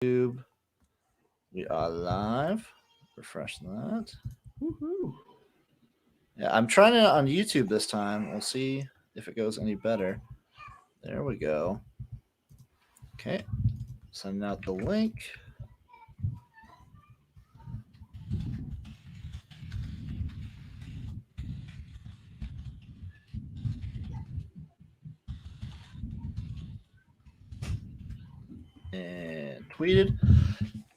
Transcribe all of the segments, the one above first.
YouTube. We are live. Refresh that. Woohoo. Yeah, I'm trying it on YouTube this time. We'll see if it goes any better. There we go. Okay. Sending out the link. And tweeted.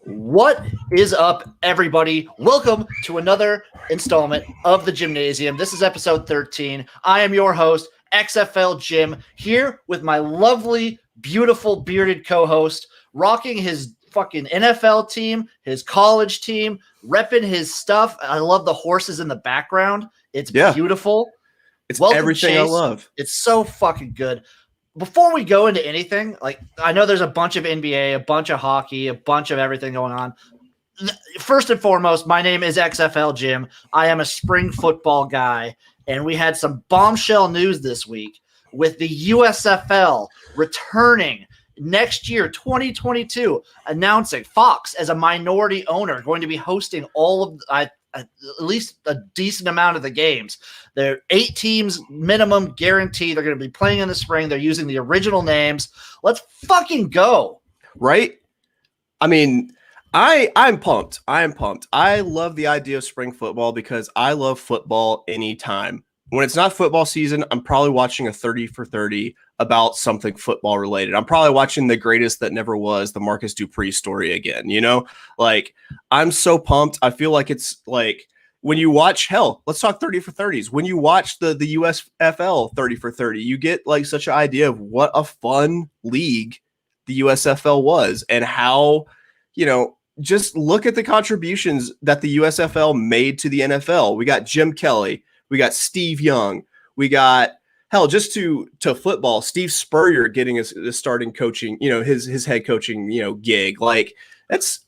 What is up, everybody? Welcome to another installment of the Jimnasium. This is episode 13. I am your host, XFL Jim, here with my lovely, beautiful, bearded co-host, rocking his fucking NFL team, his college team, repping his stuff. I love the horses in the background. It's beautiful. It's welcome, everything Chase. I love. It's so fucking good. Before we go into anything, like I know there's a bunch of NBA, a bunch of hockey, a bunch of everything going on. First and foremost, my name is XFL Jim. I am a spring football guy, and we had some bombshell news this week with the USFL returning next year, 2022, announcing Fox as a minority owner going to be hosting all of at least a decent amount of the games. They're 8 teams minimum guarantee. They're going to be playing in the spring. They're using the original names. Let's fucking go. Right? I mean, I'm pumped. I am pumped. I love the idea of spring football because I love football anytime. When it's not football season, I'm probably watching a 30 for 30 about something football related. I'm probably watching The Greatest That Never Was, the Marcus Dupree story again, you know? Like, I'm so pumped. I feel like it's like when you watch, hell, let's talk 30 for 30s. When you watch the USFL 30 for 30, you get like such an idea of what a fun league the USFL was and how, you know, just look at the contributions that the USFL made to the NFL. We got Jim Kelly. We got Steve Young. We got, hell, just to football, Steve Spurrier getting his starting coaching, you know, his head coaching, you know, gig. Like, it's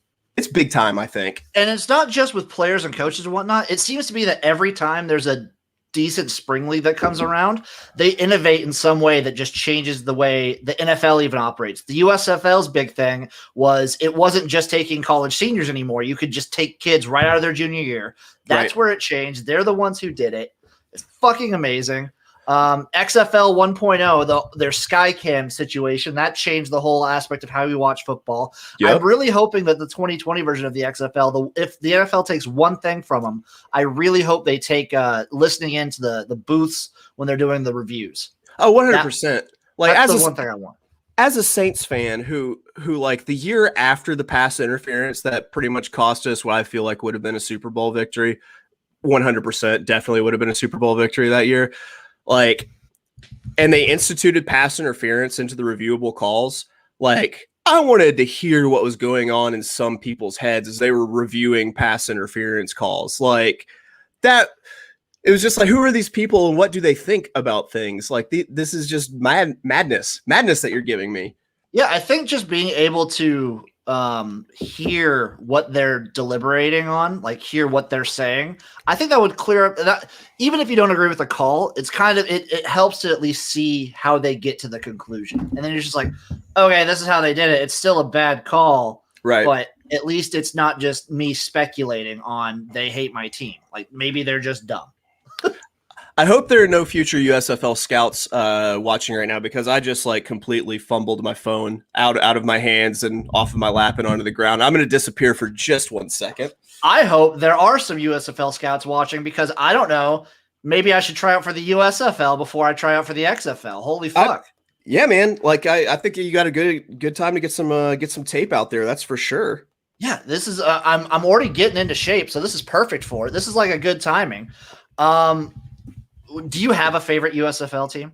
big time, I think. And it's not just with players and coaches and whatnot. It seems to be that every time there's a decent spring league that comes around, they innovate in some way that just changes the way the NFL even operates. The USFL's big thing was it wasn't just taking college seniors anymore. You could just take kids right out of their junior year. That's where it changed. They're the ones who did it. It's fucking amazing. XFL 1.0, their Skycam situation, that changed the whole aspect of how we watch football. Yep. I'm really hoping that the 2020 version of the XFL, if the NFL takes one thing from them, I really hope they take listening into the booths when they're doing the reviews. Oh, 100%. That's the one thing I want. As a Saints fan who like the year after the pass interference that pretty much cost us what I feel like would have been a Super Bowl victory, 100% definitely would have been a Super Bowl victory that year. Like, and they instituted pass interference into the reviewable calls. Like, I wanted to hear what was going on in some people's heads as they were reviewing pass interference calls. Like, that, it was just like, who are these people and what do they think about things? Like, this is just madness that you're giving me. Yeah, I think just being able to hear what they're deliberating on, like hear what they're saying, I think that would clear up that. Even if you don't agree with the call, it's kind of it helps to at least see how they get to the conclusion, and then you're just like, okay, this is how they did it. It's still a bad call, right? But at least it's not just me speculating on they hate my team. Like maybe they're just dumb. I hope there are no future USFL scouts watching right now because I just like completely fumbled my phone out of my hands and off of my lap and onto the ground. I'm going to disappear for just 1 second. I hope there are some USFL scouts watching because I don't know. Maybe I should try out for the USFL before I try out for the XFL. Holy fuck. Yeah, man. Like I think you got a good time to get some tape out there. That's for sure. Yeah, this is I'm already getting into shape, so this is perfect for it. This is like a good timing. Do you have a favorite USFL team?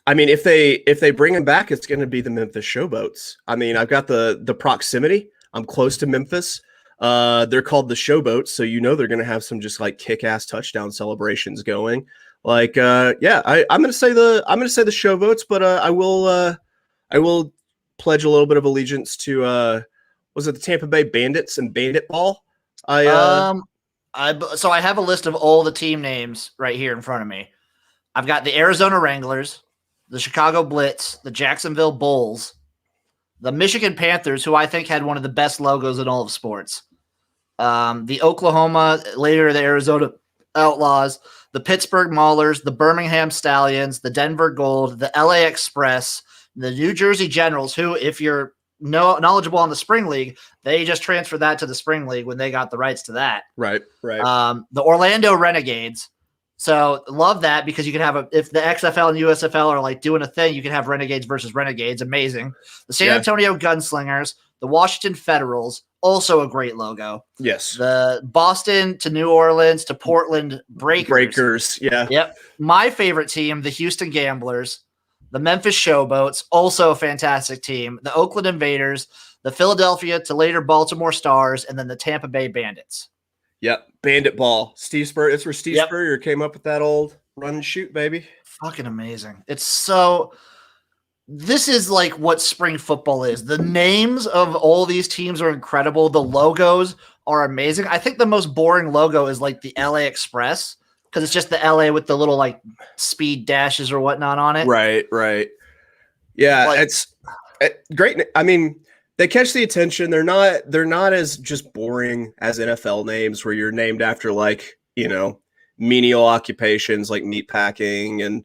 I mean, if they bring him back, it's going to be the Memphis Showboats. I mean, I've got the proximity. I'm close to Memphis. They're called the Showboats, so you know they're going to have some just like kick-ass touchdown celebrations going. Like, yeah, I'm going to say the Showboats, but I will pledge a little bit of allegiance to was it the Tampa Bay Bandits and Bandit Ball? So I have a list of all the team names right here in front of me. I've got the Arizona Wranglers, the Chicago Blitz, the Jacksonville Bulls, the Michigan Panthers, who I think had one of the best logos in all of sports. The Oklahoma, later the Arizona Outlaws, the Pittsburgh Maulers, the Birmingham Stallions, the Denver Gold, the LA Express, the New Jersey Generals, who, if you're knowledgeable on the Spring League, they just transferred that to the Spring League when they got the rights to that. Right. The Orlando Renegades. So love that because you can have if the XFL and USFL are like doing a thing, you can have Renegades versus Renegades. Amazing. The San Antonio Gunslingers, the Washington Federals, also a great logo. Yes. The Boston to New Orleans to Portland Breakers. Yeah. Yep. My favorite team, the Houston Gamblers, the Memphis Showboats, also a fantastic team. The Oakland Invaders, the Philadelphia to later Baltimore Stars, and then the Tampa Bay Bandits. Yep. Bandit ball. Steve Spurrier. It's where Steve Spurrier came up with that old run and shoot, baby. Fucking amazing. It's so. This is like what spring football is. The names of all these teams are incredible. The logos are amazing. I think the most boring logo is like the LA Express because it's just the LA with the little like speed dashes or whatnot on it. Right. Yeah, Like, it's great. I mean, they catch the attention. They're not as just boring as NFL names where you're named after like, menial occupations like meat packing and,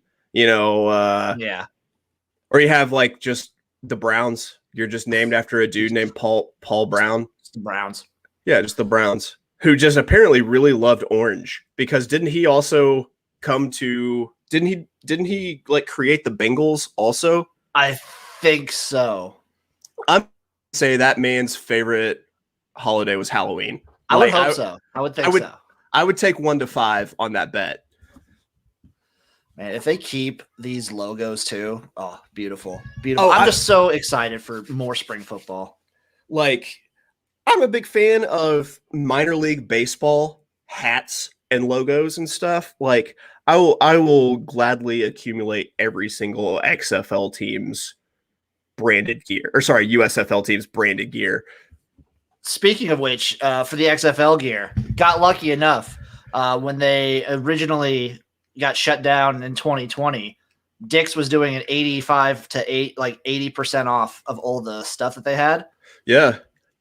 or you have like just the Browns. You're just named after a dude named Paul Brown. the Browns. Yeah, just the Browns, who just apparently really loved orange because didn't he like create the Bengals also? I think so. I'm say that man's favorite holiday was Halloween. I would hope so. I would think so. I would take 1 to 5 on that bet. Man, if they keep these logos too, beautiful. I'm just so excited for more spring football. Like, I'm a big fan of minor league baseball hats and logos and stuff. Like, I will gladly accumulate every single XFL team's branded gear, or sorry, USFL team's branded gear. Speaking of which, for the XFL gear, got lucky enough when they originally got shut down in 2020. Dick's was doing an 85 to 80% off of all the stuff that they had. Yeah.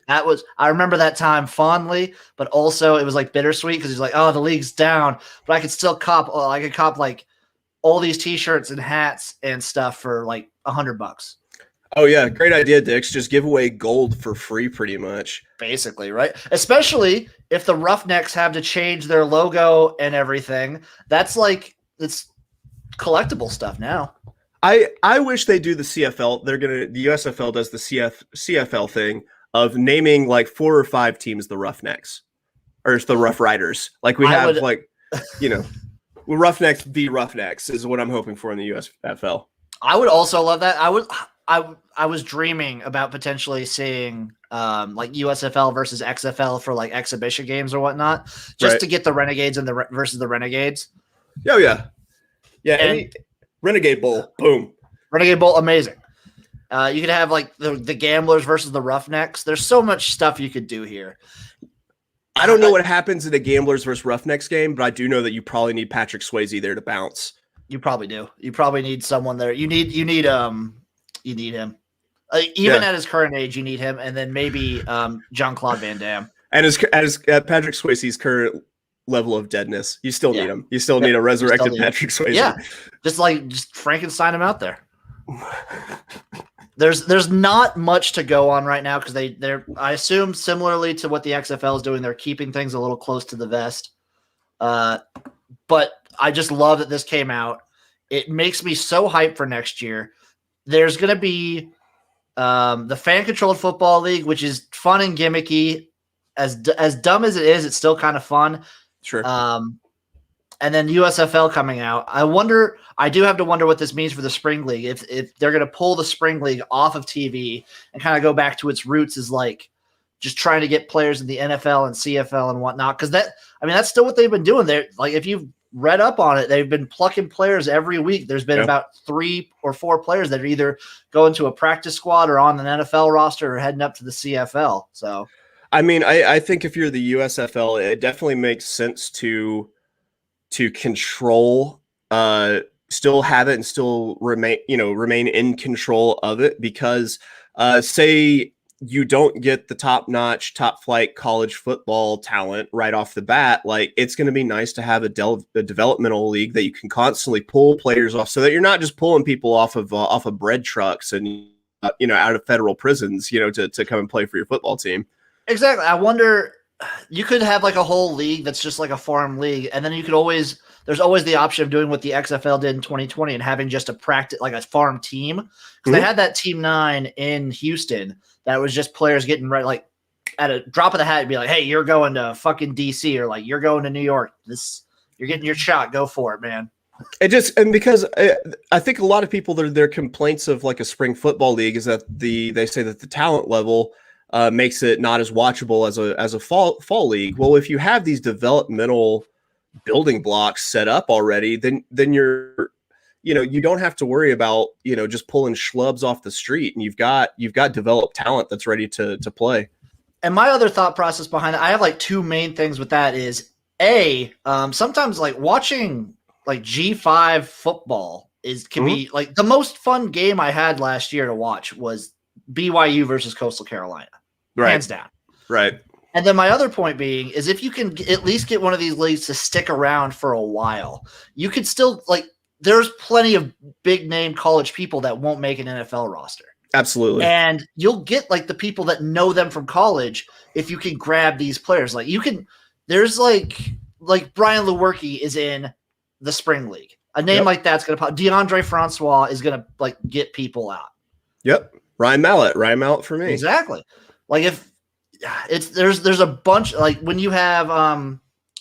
I remember that time fondly, but also it was like bittersweet because he's like, oh, the league's down, but I could still cop like all these t-shirts and hats and stuff for like $100. Oh yeah. Great idea, Dix. Just give away gold for free pretty much. Basically, right? Especially if the Roughnecks have to change their logo and everything. That's like, it's collectible stuff now. I wish they do the CFL. The USFL does the CFL thing of naming like 4 or 5 teams the Roughnecks or the Rough Riders. Like we have Roughnecks v Roughnecks is what I'm hoping for in the USFL. I would also love that. I was dreaming about potentially seeing like USFL versus XFL for like exhibition games or whatnot, just to get the Renegades and versus the Renegades. Oh yeah. Renegade Bowl, boom. Renegade Bowl, amazing. You could have like the Gamblers versus the Roughnecks. There's so much stuff you could do here. I don't know what happens in a Gamblers versus Roughnecks game, but I do know that you probably need Patrick Swayze there to bounce. You probably do. You probably need someone there. You need him. Even at his current age, you need him, and then maybe Jean-Claude Van Damme. And as Patrick Swayze's current level of deadness, you still need him. You still need a resurrected Patrick Swayze. Yeah, just Frankenstein him out there. There's not much to go on right now because they're I assume similarly to what the XFL is doing, they're keeping things a little close to the vest. But I just love that this came out. It makes me so hyped for next year. There's going to be the fan-controlled football league, which is fun and gimmicky. As dumb as it is, it's still kind of fun. Sure. And then USFL coming out. I do have to wonder what this means for the spring league. If they're going to pull the spring league off of TV and kind of go back to its roots as like just trying to get players in the NFL and CFL and whatnot. Because that's still what they've been doing. They're like, if you've read up on it, they've been plucking players every week. There's been about 3 or 4 players that are either going to a practice squad or on an NFL roster or heading up to the CFL. So, I mean, I think if you're the USFL, it definitely makes sense to control, still have it and still remain in control of it, because say you don't get the top-notch, top-flight college football talent right off the bat, like it's going to be nice to have a developmental league that you can constantly pull players off, so that you're not just pulling people off of bread trucks and out of federal prisons, to come and play for your football team. Exactly. I wonder, you could have like a whole league that's just like a farm league, and then there's always the option of doing what the XFL did in 2020 and having just a practice, like a farm team. Because they had that Team 9 in Houston that was just players getting right, like at a drop of the hat, be like, hey, you're going to fucking DC, or like you're going to New York. You're getting your shot. Go for it, man. Because I think a lot of people, their complaints of like a spring football league is that they say that the talent level makes it not as watchable as a fall league. Well, if you have these developmental building blocks set up already, then you're you don't have to worry about just pulling schlubs off the street, and you've got developed talent that's ready to play. And my other thought process behind it, I have like two main things with that is sometimes like watching like G5 football can be like the most fun game I had last year to watch was BYU versus Coastal Carolina. Right. Hands down. Right. And then my other point being is if you can at least get one of these leagues to stick around for a while, you could still like there's plenty of big name college people that won't make an NFL roster. Absolutely. And you'll get like the people that know them from college if you can grab these players. Like there's like Brian Lewerke is in the spring league. A name like that's going to pop. DeAndre Francois is going to like get people out. Yep. Ryan Mallett for me. Exactly. Like if there's a bunch, like when you have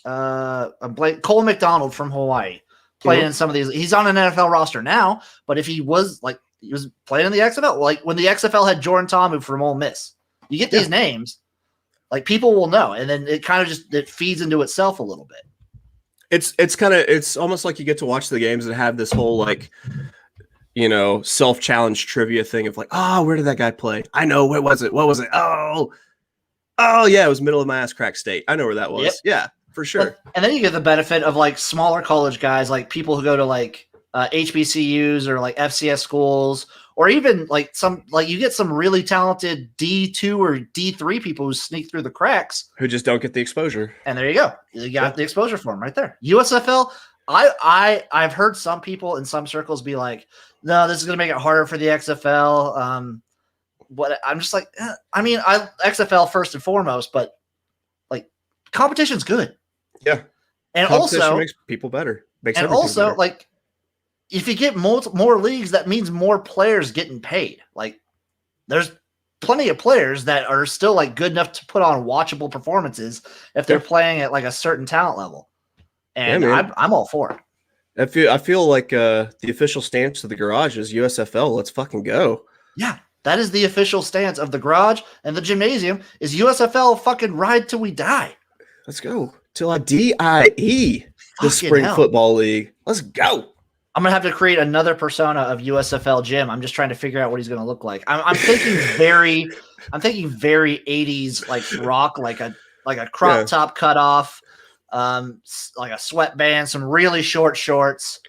Cole McDonald from Hawaii playing in some of these, he's on an NFL roster now, but if he was playing in the XFL, like when the XFL had Jordan Ta'amu from Ole Miss, you get these names, like people will know, and then it kind of just it feeds into itself a little bit. It's almost like you get to watch the games and have this whole like self-challenge trivia thing of like, where did that guy play? I know, where was it? What was it? Oh yeah, it was middle of my ass crack state. I know where that was. Yep. Yeah, for sure. And then you get the benefit of like smaller college guys, like people who go to like HBCUs or like FCS schools, or even like you get some really talented D2 or D3 people who sneak through the cracks, who just don't get the exposure. And there you go. You got the exposure for them right there. USFL. I've heard some people in some circles be like, no, this is going to make it harder for the XFL. What I'm just like, XFL first and foremost, but like competition's good. Yeah. And also makes people better. And also better. Like if you get more leagues, that means more players getting paid. Like there's plenty of players that are still like good enough to put on watchable performances if they're playing at like a certain talent level. And I'm all for it. I feel like the official stance of the Garage is USFL. Let's fucking go. Yeah, that is the official stance of the Garage, and the Jimnasium is USFL. Fucking ride till we die. Let's go till I DIE the Spring Football League. Let's go. I'm gonna have to create another persona of USFL Jim. I'm just trying to figure out what he's gonna look like. I'm thinking very 80s like rock, like a crop top cut off. Like a sweatband, some really short shorts,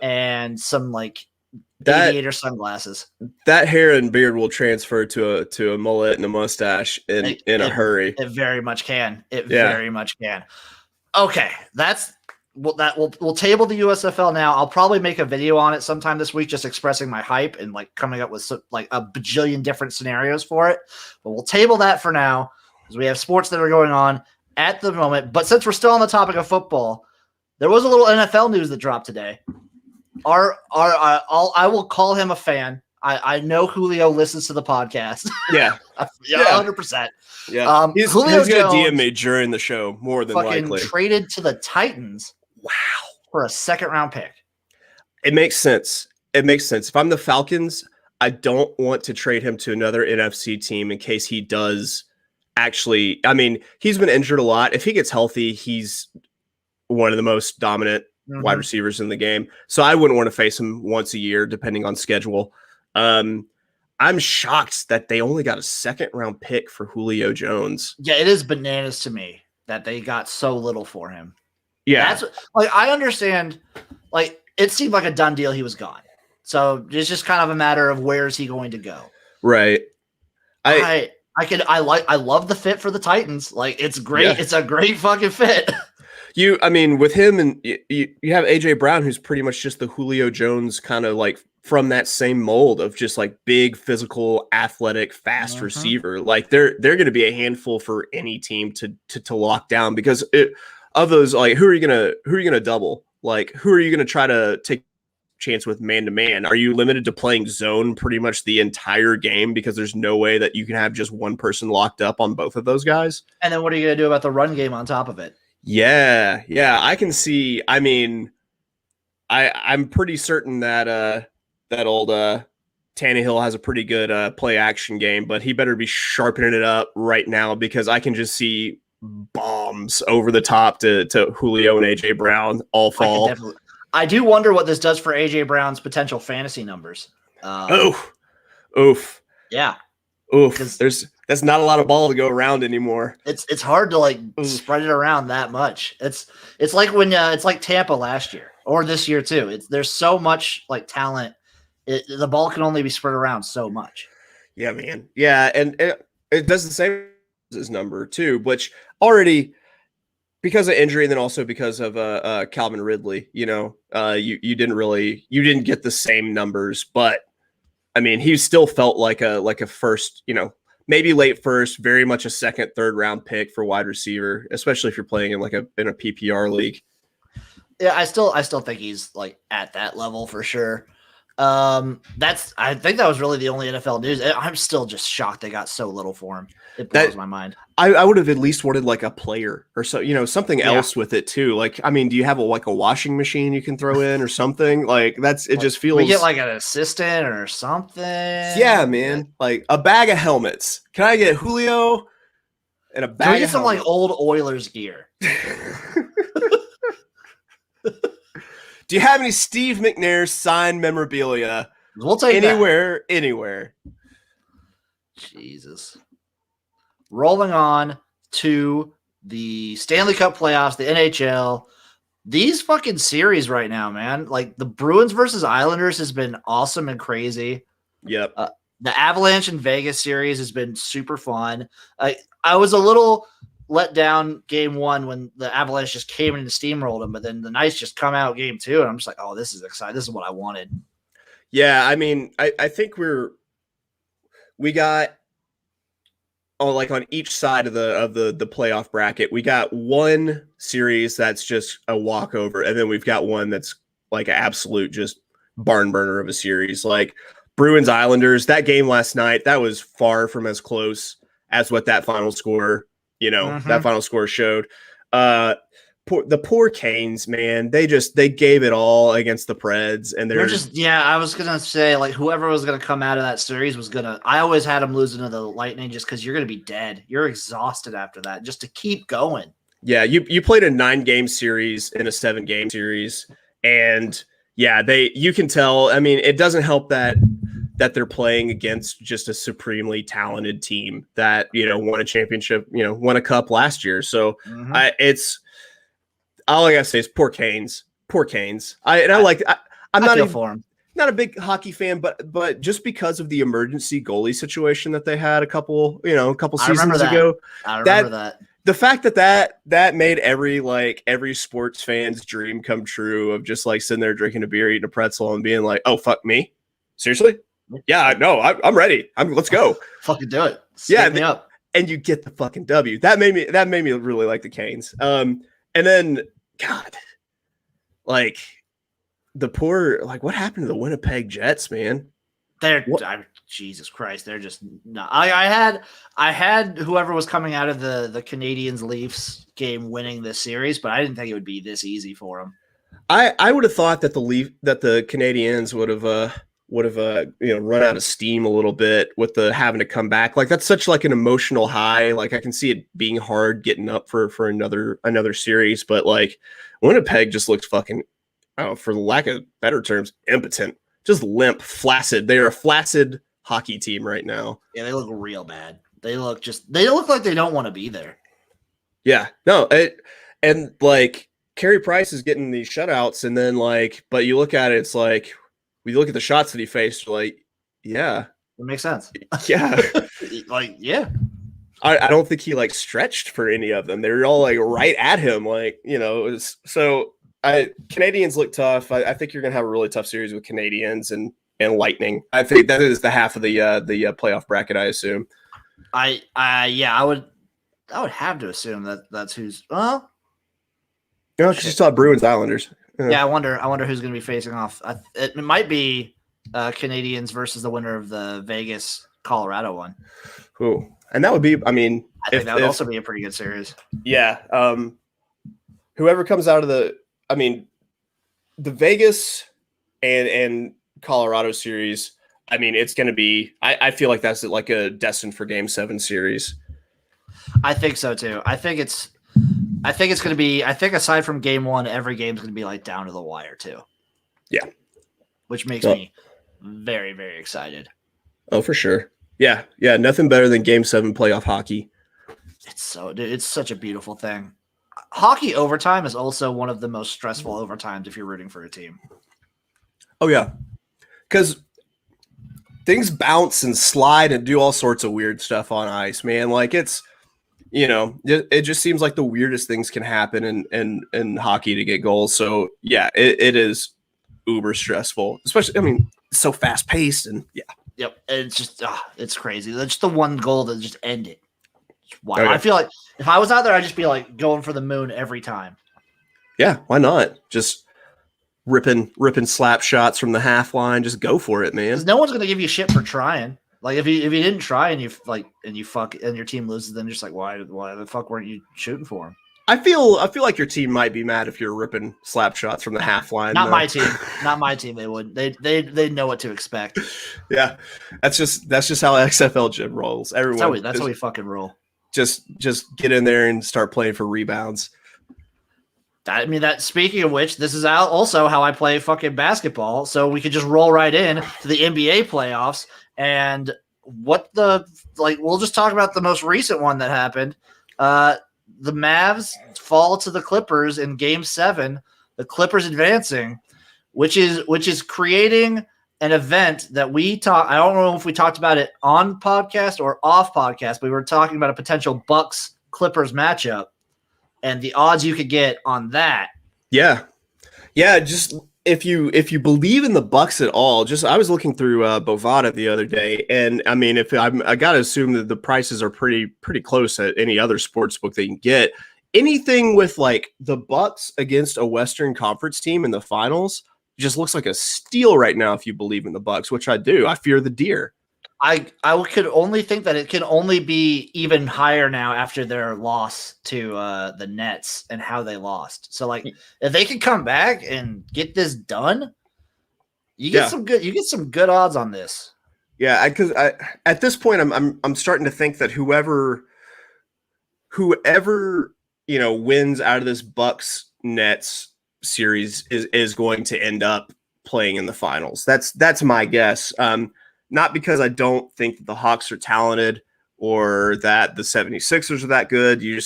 and some like aviator sunglasses. That hair and beard will transfer to a mullet and a mustache in a hurry. It very much can. Very much can. Okay, we'll table the USFL now. I'll probably make a video on it sometime this week, just expressing my hype and like coming up with like a bajillion different scenarios for it. But we'll table that for now because we have sports that are going on at the moment. But since we're still on the topic of football, there was a little NFL news that dropped today. I will call him a fan. I know Julio listens to the podcast. Yeah. 100%. Yeah. He's Julio going to DM me during the show, more than likely. Traded to the Titans. Wow. For a second-round pick. It makes sense. If I'm the Falcons, I don't want to trade him to another NFC team in case he does actually, he's been injured a lot. If he gets healthy, he's one of the most dominant wide receivers in the game. So I wouldn't want to face him once a year, depending on schedule. I'm shocked that they only got a second-round pick for Julio Jones. Yeah, it is bananas to me that they got so little for him. Yeah. That's like, I understand, like, it seemed like a done deal he was gone. So it's just kind of a matter of where is he going to go. Right. I love the fit for the Titans. Like it's great. Yeah. It's a great fucking fit. I mean, with him and you have AJ Brown, who's pretty much just the Julio Jones kind of like from that same mold of just like big, physical, athletic, fast receiver. Like they're going to be a handful for any team to lock down because of those, like who are you gonna double? Like who are you gonna try to take chance with man to man? Are you limited to playing zone pretty much the entire game because there's no way that you can have just one person locked up on both of those guys? And then what are you gonna do about the run game on top of it? Yeah, I can see. I mean, I'm pretty certain that that old Tannehill has a pretty good play action game, but he better be sharpening it up right now because I can just see bombs over the top to Julio and AJ Brown all fall. I do wonder what this does for AJ Brown's potential fantasy numbers. Oof. Yeah. Oof. That's not a lot of ball to go around anymore. It's hard to like spread it around that much. It's like when it's like Tampa last year or this year too. There's so much like talent. The ball can only be spread around so much. Yeah, man. Yeah, and it does the same as his number too, which already because of injury and then also because of Calvin Ridley, you didn't get the same numbers, but I mean, he still felt like a first, maybe late first, very much a second, third round pick for wide receiver, especially if you're playing in in a PPR league. Yeah, I still think he's like at that level for sure. I think that was really the only NFL news. I'm still just shocked they got so little for him. It blows my mind. I would have at least wanted like a player or so, something else with it too. Like, I mean, do you have a washing machine you can throw in or something? Like it just feels. We get like an assistant or something. Yeah, man. Like a bag of helmets. Can I get Julio and a bag? Can we get some like old Oilers gear? Do you have any Steve McNair signed memorabilia? We'll take anywhere. Jesus. Rolling on to the Stanley Cup playoffs, the NHL. These fucking series right now, man. Like the Bruins versus Islanders has been awesome and crazy. Yep. The Avalanche and Vegas series has been super fun. I was a little let down game one when the Avalanche just came in and steamrolled them, but then the Knights just come out game two, and I'm just like, oh, this is exciting. This is what I wanted. Yeah, I mean, I think we got like on each side of the playoff bracket, we got one series that's just a walkover, and then we've got one that's like an absolute just barn burner of a series. Like Bruins Islanders, that game last night, that was far from as close as what that final score that final score showed. The poor Canes, man, they gave it all against the Preds, and they're just I was gonna say like whoever was gonna come out of that series was gonna. I always had them losing to the Lightning just because you're gonna be dead. You're exhausted after that. Just to keep going. Yeah, you played a 9-game series in a 7-game series, and yeah, you can tell. I mean, it doesn't help that they're playing against just a supremely talented team that, won a championship, won a cup last year. So it's all I gotta say is poor Canes. I'm not a big hockey fan, but just because of the emergency goalie situation that they had a couple seasons ago, I remember that. The fact that made every sports fan's dream come true of just like sitting there drinking a beer, eating a pretzel, and being like, "Oh fuck me, seriously? Yeah, no, I'm ready. Let's go. Fucking do it. Stick me up." And you get the fucking W. That made me really like the Canes. And then God, like the poor, like what happened to the Winnipeg Jets, man? Jesus Christ, they're just not. I had whoever was coming out of the Canadiens Leafs game winning this series, but I didn't think it would be this easy for them. I would have thought that the Canadiens would have run out of steam a little bit with the having to come back. Like that's such like an emotional high. Like I can see it being hard getting up for another series, but like Winnipeg just looks fucking, for lack of better terms, impotent, just limp, flaccid. They are a flaccid hockey team right now. Yeah, they look real bad. They look like they don't want to be there. Yeah, no, and like Carey Price is getting these shutouts, and then like, but you look at it, it's like, we look at the shots that he faced, like, yeah, it makes sense. Yeah, Like, yeah. I don't think he like stretched for any of them. They were all like right at him, like so. Canadians look tough. I think you're gonna have a really tough series with Canadians and Lightning. I think that is the half of the playoff bracket. I assume. I would have to assume that's who's well. No, because you saw Bruins Islanders. Yeah, I wonder who's gonna be facing off. It might be Canadians versus the winner of the Vegas Colorado one. Ooh. And that would be, I mean, I think that would also be a pretty good series. Yeah. Whoever comes out of the Vegas and Colorado series, I mean, it's going to be, I feel like that's like a destined for Game 7 series. I think so too. I think it's going to be, aside from Game 1, every game's going to be like down to the wire too. Yeah. Which makes me very, very excited. Oh, for sure. Yeah, nothing better than Game 7 playoff hockey. It's such a beautiful thing. Hockey overtime is also one of the most stressful overtimes if you're rooting for a team. Oh yeah, because things bounce and slide and do all sorts of weird stuff on ice, man. Like it's, it just seems like the weirdest things can happen in hockey to get goals. So yeah, it is uber stressful, especially. I mean, it's so fast paced and yeah. Yep, it's just it's crazy. That's just the one goal that just ended. Wow, Okay. I feel like if I was out there, I'd just be like going for the moon every time. Yeah, why not? Just ripping slap shots from the half line. Just go for it, man. No one's gonna give you shit for trying. Like if you didn't try and you fuck and your team loses, then just like why the fuck weren't you shooting for them? I feel like your team might be mad if you're ripping slap shots from the half line. Not my team. Not my team. They wouldn't. They know what to expect. Yeah, that's just how XFL gym rolls. Everyone. That's how we fucking roll. Just get in there and start playing for rebounds. I mean, that. Speaking of which, this is also how I play fucking basketball. So we could just roll right in to the NBA playoffs and we'll just talk about the most recent one that happened. The Mavs fall to the Clippers in Game 7. The Clippers advancing, which is creating an event that we talk. I don't know if we talked about it on podcast or off podcast, but we were talking about a potential Bucks Clippers matchup and the odds you could get on that. Yeah. Just if you believe in the Bucks at all, I was looking through Bovada the other day, and I mean, I got to assume that the prices are pretty close at any other sports book that you can get. Anything with like the Bucks against a Western Conference team in the finals just looks like a steal right now. If you believe in the Bucks, which I do, I fear the deer. I could only think that it can only be even higher now after their loss to the Nets and how they lost. So like if they can come back and get this done, you get some good odds on this. Yeah, because at this point I'm starting to think that whoever wins out of this Bucks Nets series is going to end up playing in the finals. That's my guess. Not because I don't think that the Hawks are talented or that the 76ers are that good. You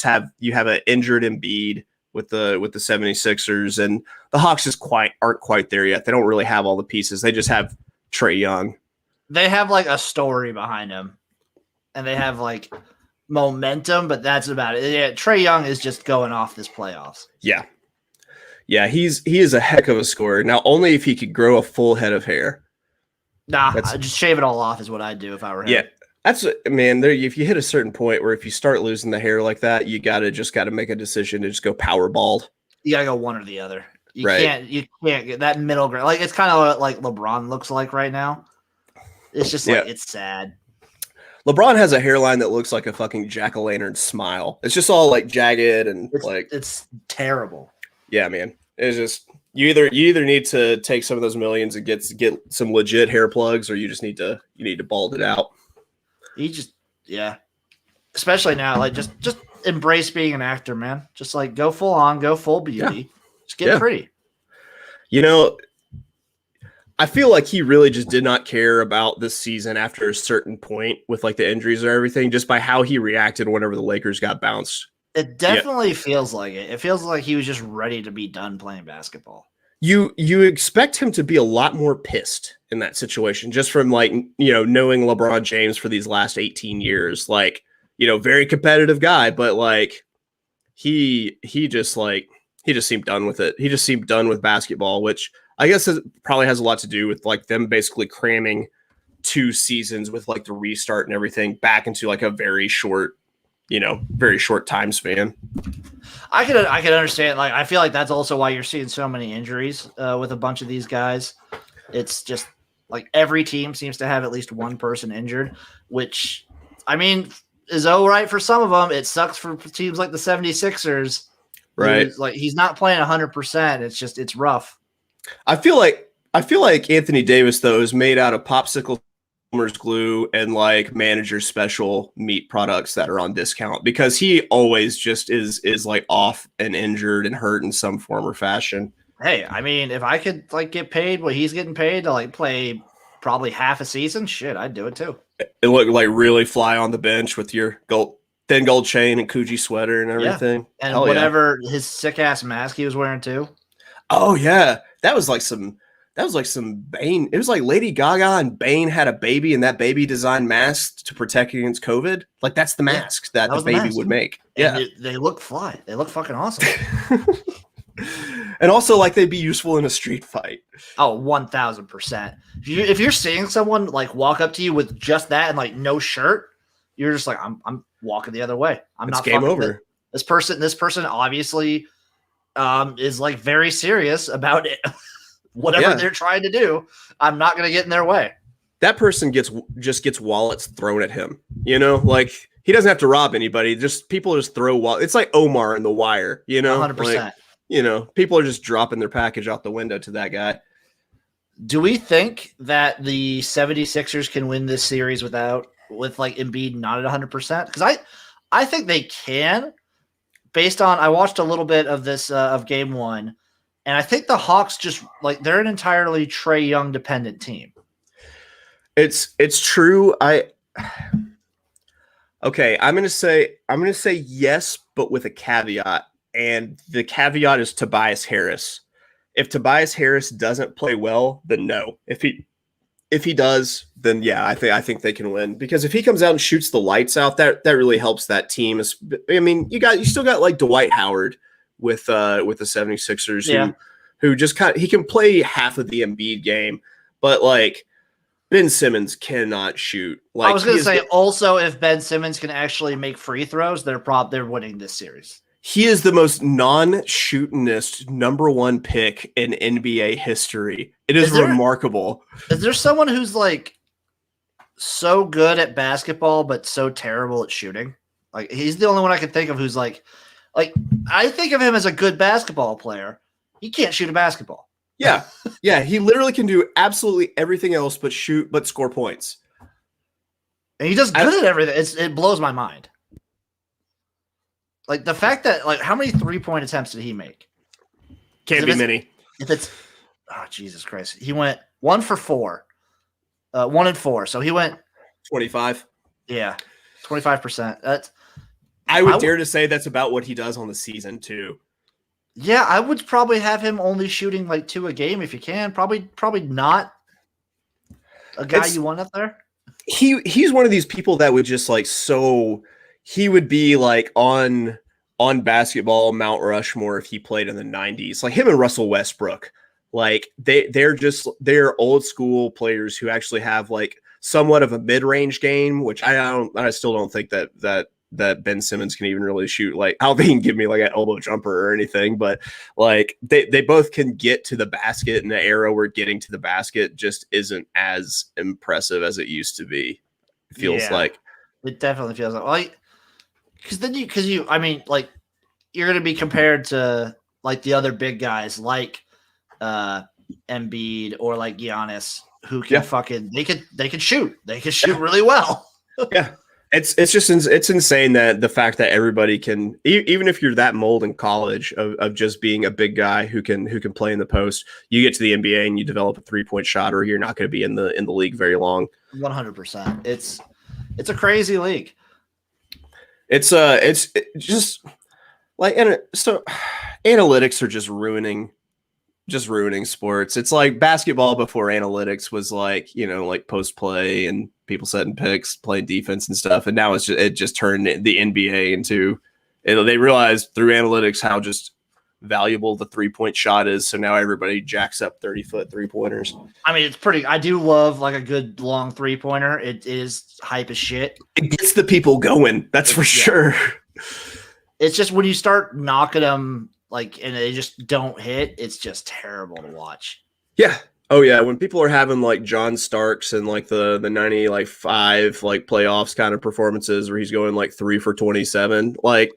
have an injured Embiid with the 76ers, and the Hawks just aren't quite there yet. They don't really have all the pieces. They just have Trae Young. They have like a story behind him, and they have like momentum, but that's about it. Yeah, Trae Young is just going off this playoffs. Yeah, he is a heck of a scorer. Now, only if he could grow a full head of hair. Nah, I'd just shave it all off is what I'd do if I were him. Yeah, that's man. There, if you hit a certain point where if you start losing the hair like that, you gotta make a decision to just go power bald. You gotta go one or the other. You right. can't get that middle ground. Like it's kind of like LeBron looks like right now. It's just like it's sad. LeBron has a hairline that looks like a fucking jack-o'-lantern smile. It's just all like jagged and it's terrible. Yeah, man. It's just you either need to take some of those millions and get some legit hair plugs, or you need to bald it out. Especially now, like just embrace being an actor, man. Just like go full on, go full beauty. Yeah. Just get pretty. I feel like he really just did not care about this season after a certain point with like the injuries or everything, just by how he reacted whenever the Lakers got bounced. It definitely feels like it. It feels like he was just ready to be done playing basketball. you expect him to be a lot more pissed in that situation, just from like, knowing LeBron James for these last 18 years, like, very competitive guy, but like he just seemed done with it. He just seemed done with basketball, which I guess probably has a lot to do with like them basically cramming 2 seasons with like the restart and everything back into like a very short time span. I can understand. Like, I feel like that's also why you're seeing so many injuries with a bunch of these guys. It's just like every team seems to have at least one person injured, which, I mean, is all right for some of them. It sucks for teams like the 76ers. Right. Like, he's not playing 100%. It's rough. I feel like Anthony Davis, though, is made out of popsicle glue and like manager special meat products that are on discount, because he always just is like off and injured and hurt in some form or fashion. Hey, I mean, if I could like get paid what he's getting paid to like play probably half a season, shit, I'd do it too. It looked like really fly on the bench with your thin gold chain and Coogee sweater and everything. Yeah. And whatever his sick ass mask he was wearing too. Oh yeah, that was like some Bane. It was like Lady Gaga and Bane had a baby, and that baby designed masks to protect against COVID. Like, that's the mask that the baby would make. And yeah, they look fly. They look fucking awesome. And also, like, they'd be useful in a street fight. Oh, 1,000%. If you're seeing someone like walk up to you with just that and like no shirt, you're just like, I'm walking the other way. I'm it's not game over. This person obviously is like very serious about it. Whatever they're trying to do, I'm not going to get in their way. That person just gets wallets thrown at him. Like, he doesn't have to rob anybody. Just people just throw wallets. It's like Omar in The Wire. 100%. Like, people are just dropping their package out the window to that guy. Do we think that the 76ers can win this series with like Embiid not at 100%? Because I think they can, based on I watched a little bit of this of Game 1. And I think the Hawks just like they're an entirely Trae Young dependent team. It's true. Okay, I'm gonna say yes, but with a caveat. And the caveat is Tobias Harris. If Tobias Harris doesn't play well, then no. If he does, then yeah, I think they can win. Because if he comes out and shoots the lights out, that really helps that team. I mean, you still got like Dwight Howard with the 76ers who just he can play half of the Embiid game, but like Ben Simmons cannot shoot. Like, I was going to say also, if Ben Simmons can actually make free throws, they're winning this series. He is the most non-shootingest number 1 pick in NBA history. It is remarkable. Is there someone who's like so good at basketball but so terrible at shooting? Like, he's the only one I can think of who's like I think of him as a good basketball player. He can't shoot a basketball. Yeah. Yeah. He literally can do absolutely everything else but score points. And he does good at everything. It blows my mind. Like, the fact that, like, how many 3-point attempts did he make? Can't be many. Jesus Christ. He went 1 for 4. 1 and 4. So he went 25. Yeah. 25%. I would dare to say that's about what he does on the season too. Yeah, I would probably have him only shooting like 2 a game if you can. Probably not a guy you want up there. He's one of these people that would just like he would be like on basketball Mount Rushmore if he played in the 90s. Like him and Russell Westbrook. Like they're old school players who actually have like somewhat of a mid-range game, which I still don't think that Ben Simmons can even really shoot. Like, I don't think he can give me like an elbow jumper or anything, but like they both can get to the basket in an era where getting to the basket just isn't as impressive as it used to be. It feels like it definitely feels like because I mean, like, you're going to be compared to like the other big guys like Embiid or like Giannis who can they can shoot really well. Yeah. It's insane that the fact that everybody can, even if you're that mold in college of just being a big guy who can play in the post, you get to the NBA and you develop a 3-point shot, or you're not going to be in the league very long. 100%. It's a crazy league. It's just like, so analytics are just ruining just ruining sports. It's like basketball before analytics was like, like post play and people setting picks, playing defense and stuff. And now it just turned the NBA into, they realized through analytics how just valuable the 3-point shot is. So now everybody jacks up 30-foot 3-pointers. I mean, I do love like a good long 3-pointer. It is hype as shit. It gets the people going. That's for sure. It's just when you start knocking them and they just don't hit, it's just terrible to watch. Yeah. Oh yeah. When people are having like John Starks and like the 95 like playoffs kind of performances where he's going like 3 for 27, like,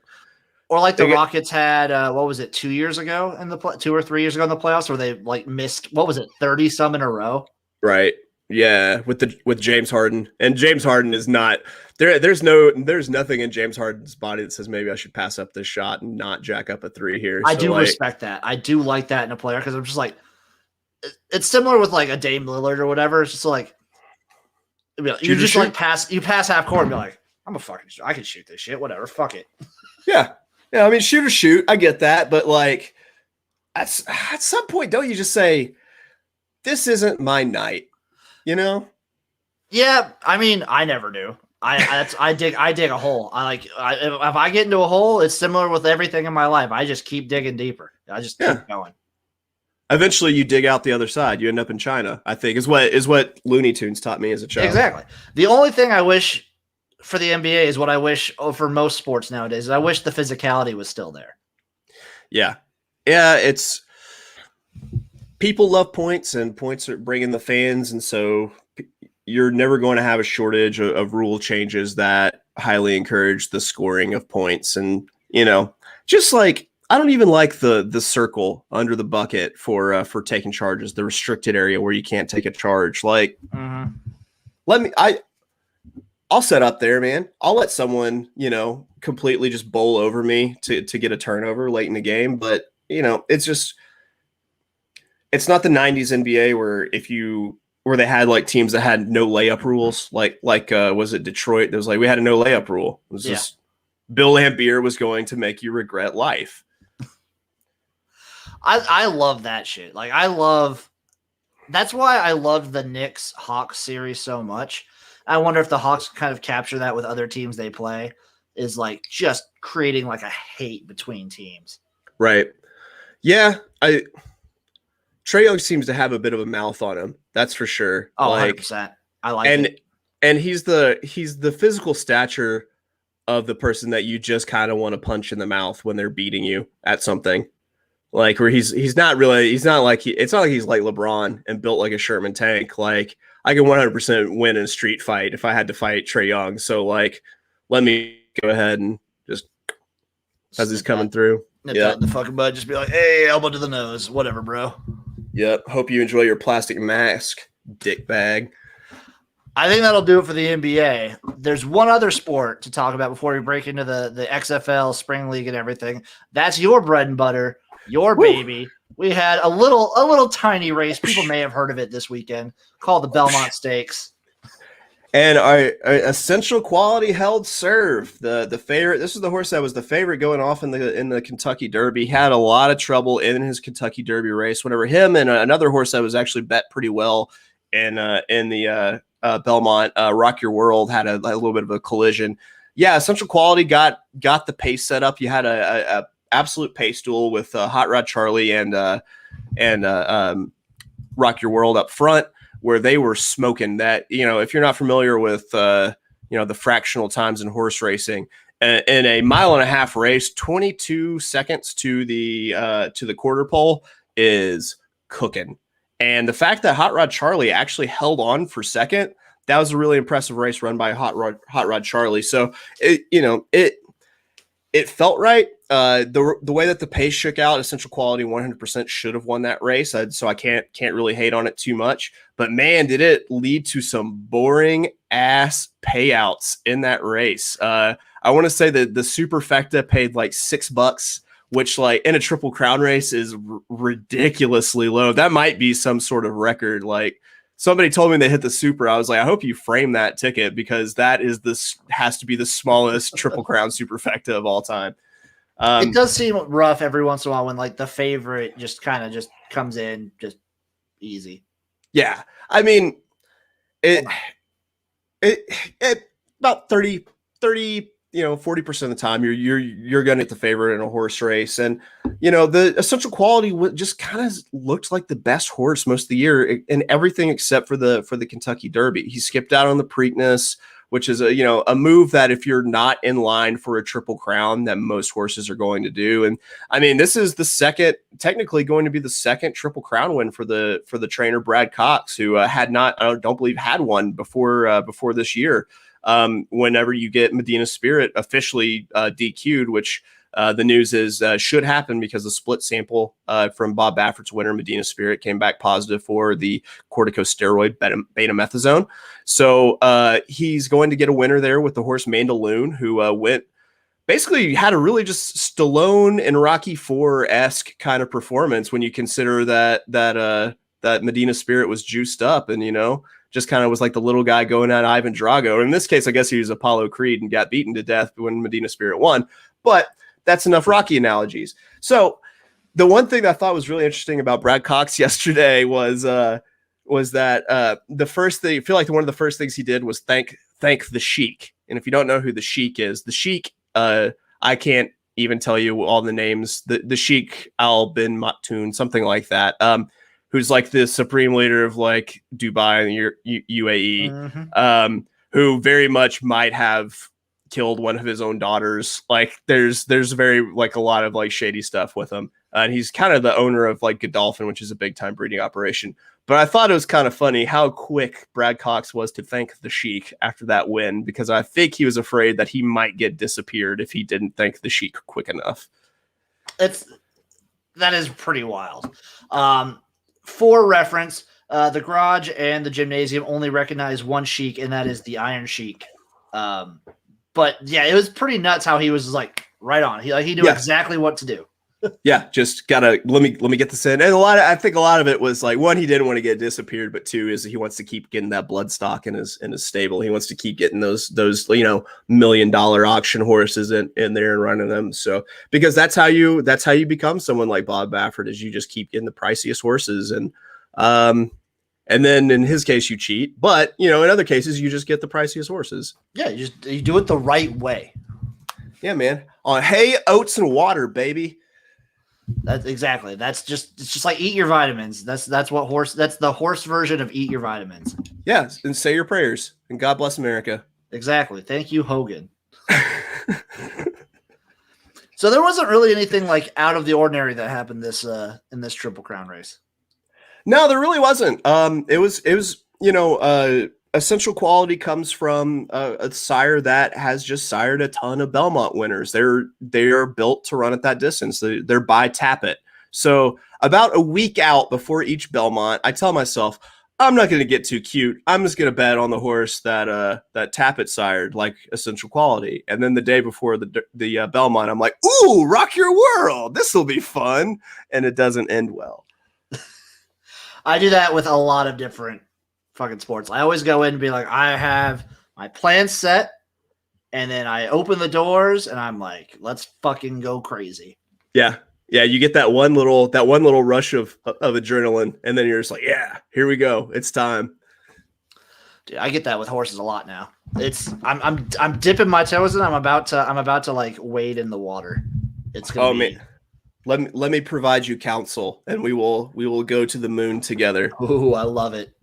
or like the Rockets had, what was it, 2 years ago 2 or 3 years ago in the playoffs where they like missed, 30 some in a row. Right. Yeah. With James Harden, and James Harden is not there. There's nothing in James Harden's body that says maybe I should pass up this shot and not jack up a 3 here. I do respect that. I do like that in a player. Cause I'm just like, it's similar with like a Dame Lillard or whatever. It's just like, you just like pass half court and be like, I can shoot this shit. Whatever. Fuck it. Yeah. Yeah. I mean, shoot. I get that. But like at some point, don't you just say, this isn't my night, Yeah. I mean, I never do. I dig a hole. If I get into a hole, it's similar with everything in my life. I just keep digging deeper. I just keep going. Eventually you dig out the other side. You end up in China, I think is what Looney Tunes taught me as a child. Exactly. The only thing I wish for the NBA is what I wish for most sports nowadays is I wish the physicality was still there. Yeah. Yeah. It's people love points and points are bringing the fans. And so you're never going to have a shortage of rule changes that highly encourage the scoring of points. And, just like, I don't even like the circle under the bucket for taking charges, the restricted area where you can't take a charge. Like, I'll set up there, man. I'll let someone, completely just bowl over me to get a turnover late in the game. But, it's not the 90s NBA where they had like teams that had no layup rules. Like was it Detroit? There was like, we had a no layup rule. It was just Bill Laimbeer was going to make you regret life. I love that shit. Like that's why I loved the Knicks Hawks series so much. I wonder if the Hawks kind of capture that with other teams they play, is like just creating like a hate between teams. Right. Yeah. Trae Young seems to have a bit of a mouth on him. That's for sure. Oh, 100%. I like it. And he's the physical stature of the person that you just kind of want to punch in the mouth when they're beating you at something. Like where it's not like he's like LeBron and built like a Sherman tank. Like I can 100% win in a street fight if I had to fight Trae Young. So like, let me go ahead and just as he's coming through. Yeah, the fucking bud, just be like, hey, elbow to the nose, whatever, bro. Yep. Hope you enjoy your plastic mask, dick bag. I think that'll do it for the NBA. There's one other sport to talk about before we break into the XFL, Spring League, and everything. That's your bread and butter, your baby. We had a little tiny race. People may have heard of it this weekend, called the Belmont Stakes. And our essential quality held serve. The favorite. This is the horse that was the favorite going off in the Kentucky Derby. Had a lot of trouble in his Kentucky Derby race. Whenever him and another horse that was actually bet pretty well in the Belmont, Rock Your World, had a little bit of a collision. Yeah, essential quality got the pace set up. You had a absolute pace duel with Hot Rod Charlie and Rock Your World up front, where they were smoking that. If you're not familiar with the fractional times in horse racing, in a 1.5 mile race, 22 seconds to the quarter pole is cooking. And the fact that Hot Rod Charlie actually held on for second, that was a really impressive race run by Hot Rod Charlie. So it felt right. The way that the pace shook out, essential quality 100% should have won that race. So I can't really hate on it too much. But man, did it lead to some boring ass payouts in that race. I want to say that the superfecta paid like $6, which like in a Triple Crown race is ridiculously low. That might be some sort of record. Like somebody told me they hit the super. I was like, I hope you frame that ticket because that has to be the smallest Triple Crown superfecta of all time. It does seem rough every once in a while when like the favorite just kind of just comes in just easy. Yeah, I mean, it about 30, 40% of the time you're going to get the favorite in a horse race. And the essential quality just kind of looked like the best horse most of the year in everything except for the Kentucky Derby. He skipped out on the Preakness, which is a move that if you're not in line for a Triple Crown, that most horses are going to do. And I mean, this is technically going to be the second Triple Crown win for the trainer Brad Cox, who had not, I don't believe, had one before this year. Whenever you get Medina Spirit officially DQ'd, which the news is should happen because the split sample from Bob Baffert's winner, Medina Spirit, came back positive for the corticosteroid betamethasone. So he's going to get a winner there with the horse Mandaloon, who basically had a really just Stallone and Rocky IV-esque kind of performance when you consider that Medina Spirit was juiced up and, just kind of was like the little guy going at Ivan Drago. In this case, I guess he was Apollo Creed and got beaten to death when Medina Spirit won. But that's enough Rocky analogies. So the one thing that I thought was really interesting about Brad Cox yesterday was that the first thing, I feel like one of the first things he did was thank the Sheik. And if you don't know who the Sheik is, the Sheik, I can't even tell you all the names. The Sheik Al bin Maktoum, something like that. Who's like the supreme leader of like Dubai and UAE, who very much might have killed one of his own daughters. Like there's very like a lot of like shady stuff with him. And he's kind of the owner of like Godolphin, which is a big time breeding operation. But I thought it was kind of funny how quick Brad Cox was to thank the Sheik after that win, because I think he was afraid that he might get disappeared if he didn't thank the Sheik quick enough. That is pretty wild. For reference, the Garage and the Jimnasium only recognize one Sheik, and that is the Iron Sheik. But yeah, it was pretty nuts how he was like right on. He knew exactly what to do. Yeah, just gotta let me get this in. And I think a lot of it was like, one, he didn't want to get disappeared, but two is he wants to keep getting that blood stock in his stable. He wants to keep getting those $1 million auction horses in there and running them. So because that's how you become someone like Bob Baffert, is you just keep getting the priciest horses, and then in his case you cheat, but in other cases you just get the priciest horses. Yeah, you do it the right way. Yeah, man. On hay, oats, and water, baby. That's exactly. It's just like eat your vitamins. That's the horse version of eat your vitamins. Yeah, and say your prayers, and God bless America. Exactly. Thank you, Hogan. So there wasn't really anything like out of the ordinary that happened in this Triple Crown race. No, there really wasn't. It was essential quality comes from a sire that has just sired a ton of Belmont winners. They are built to run at that distance. They're by Tappet. So about a week out before each Belmont, I tell myself, I'm not going to get too cute. I'm just going to bet on the horse that Tappet sired, like essential quality. And then the day before the Belmont, I'm like, ooh, rock your world. This will be fun. And it doesn't end well. I do that with a lot of different fucking sports. I always go in and be like, I have my plan set, and then I open the doors and I'm like, let's fucking go crazy. Yeah. You get that one little rush of adrenaline, and then you're just like, yeah, here we go. It's time. Dude, I get that with horses a lot now. I'm dipping my toes in. I'm about to like wade in the water. It's gonna be. Man. Let me provide you counsel, and we will go to the moon together. Ooh, I love it.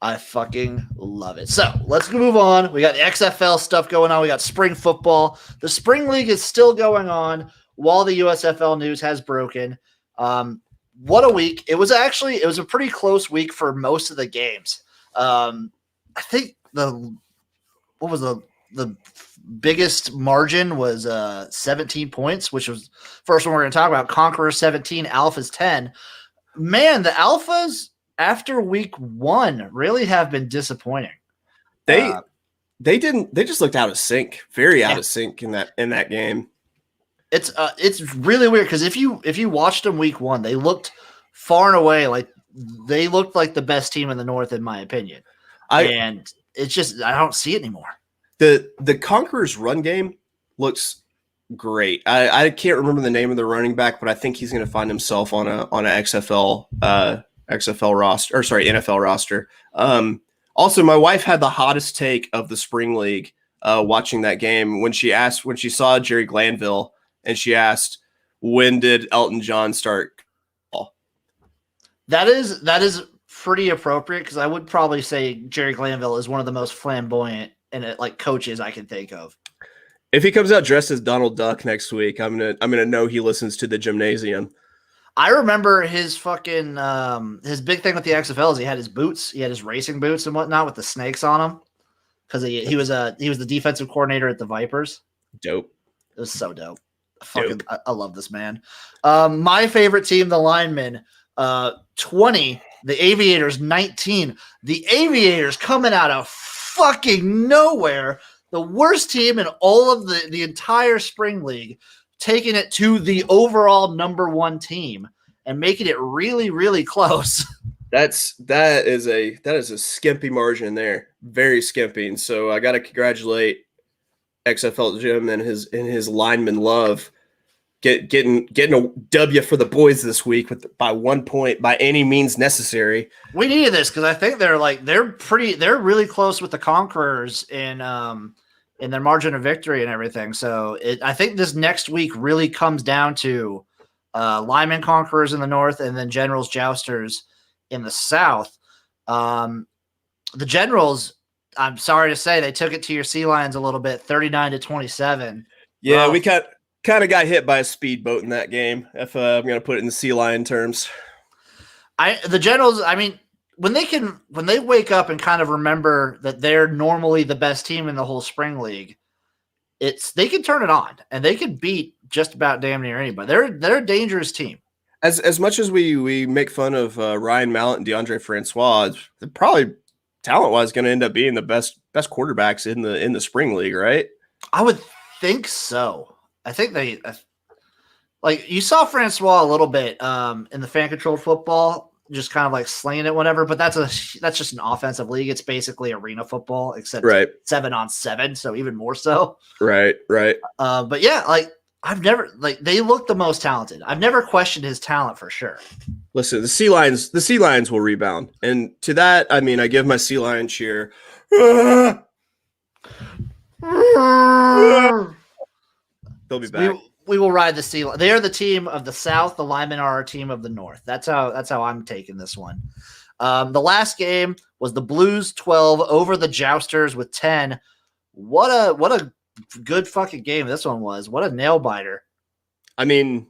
I fucking love it. So let's move on. We got the XFL stuff going on. We got spring football. The spring league is still going on while the USFL news has broken. What a week. It was a pretty close week for most of the games. I think the biggest margin was 17 points, which was first one we're going to talk about. Conqueror 17, Alphas 10. Man, the Alphas after week one really have been disappointing. They just looked out of sync, out of sync in that game. It's really weird because if you watched them week one, they looked far and away like the best team in the North, in my opinion. And it's just I don't see it anymore. The Conqueror's run game looks great. I can't remember the name of the running back, but I think he's going to find himself on a XFL roster, or sorry, NFL roster. Also, my wife had the hottest take of the spring league watching that game when she saw Jerry Glanville, and she asked, when did Elton John start? That is pretty appropriate, because I would probably say Jerry Glanville is one of the most flamboyant and like coaches I can think of. If he comes out dressed as Donald Duck next week, I'm gonna know he listens to the Jimnasium. I remember his fucking his big thing with the XFL is he had his boots, he had his racing boots and whatnot with the snakes on them, because he was the defensive coordinator at the Vipers. Dope. It was so dope. I love this man. My favorite team, the Linemen, 20, the Aviators 19. The Aviators coming out of fucking nowhere. The worst team in all of the entire spring league, taking it to the overall number one team and making it really, really close. That is a skimpy margin there. Very skimpy. And so I gotta congratulate XFL Jim and his lineman love getting a W for the boys this week by 1 point by any means necessary. We needed this because I think they're really close with the Conquerors in their margin of victory and everything. So I think this next week really comes down to Lineman Conquerors in the north and then Generals Jousters in the south. The Generals, I'm sorry to say, they took it to your Sea Lions a little bit, 39-27. Yeah, we kind of got hit by a speedboat in that game, if I'm going to put it in the Sea Lion terms. The Generals, I mean, when they wake up and kind of remember that they're normally the best team in the whole spring league, they can turn it on and they can beat just about damn near anybody. They're a dangerous team. As much as we make fun of Ryan Mallett and DeAndre Francois, they're probably talent-wise going to end up being the best quarterbacks in the spring league, right? I would think so. I think like you saw Francois a little bit in the fan-controlled football, just kind of like slinging it whenever, but that's just an offensive league. It's basically arena football, except 7-on-7, so even more so. Right. But yeah, like they look the most talented. I've never questioned his talent for sure. Listen, the Sea Lions will rebound. And to that, I mean, I give my Sea Lion cheer. They'll be back. We will ride the Sea Lions. They are the team of the South. The Linemen are our team of the North. That's how I'm taking this one. The last game was the Blues 12 over the Jousters with 10. What a good fucking game this one was. What a nail biter. I mean,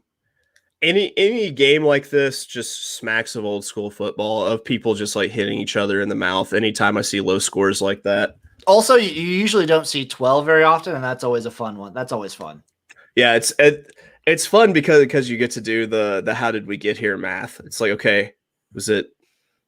any game like this just smacks of old school football, of people just like hitting each other in the mouth anytime I see low scores like that. Also, you usually don't see 12 very often, and that's always a fun one. That's always fun. Yeah, it's fun because you get to do the how did we get here math. It's like, okay, was it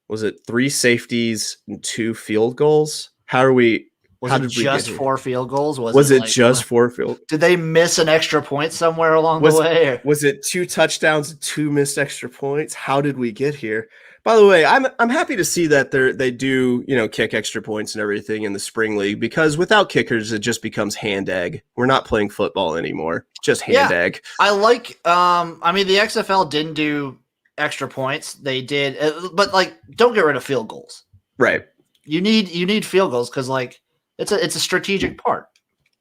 3 safeties and 2 field goals? Was it just 4 field goals? Was it just 4 field? Did they miss an extra point somewhere along the way? Or? Was it 2 touchdowns and 2 missed extra points? How did we get here? By the way, I'm happy to see that they do, kick extra points and everything in the spring league, because without kickers, it just becomes hand egg. We're not playing football anymore. Just hand egg. I like, I mean, the XFL didn't do extra points. They did, but like, don't get rid of field goals. Right. You need field goals because like it's a strategic part.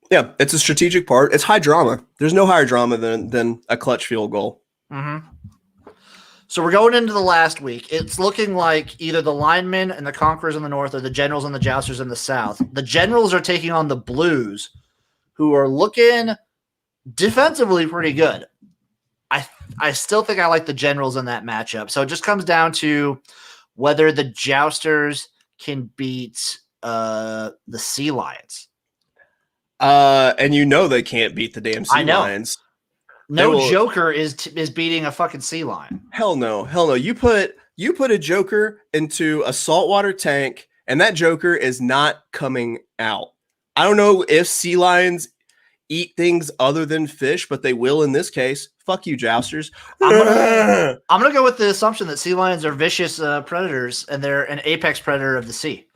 Yeah, it's a strategic part. It's high drama. There's no higher drama than a clutch field goal. Mm-hmm. So we're going into the last week. It's looking like either the Linemen and the Conquerors in the north or the Generals and the Jousters in the south. The Generals are taking on the Blues, who are looking defensively pretty good. I still think I like the Generals in that matchup. So it just comes down to whether the Jousters can beat the Sea Lions. And they can't beat the damn Sea Lions. No Joker is beating a fucking Sea Lion. Hell no. You put a Joker into a saltwater tank, and that Joker is not coming out. I don't know if Sea Lions eat things other than fish, but they will in this case. Fuck you, Jousters. I'm gonna go with the assumption that Sea Lions are vicious predators, and they're an apex predator of the sea.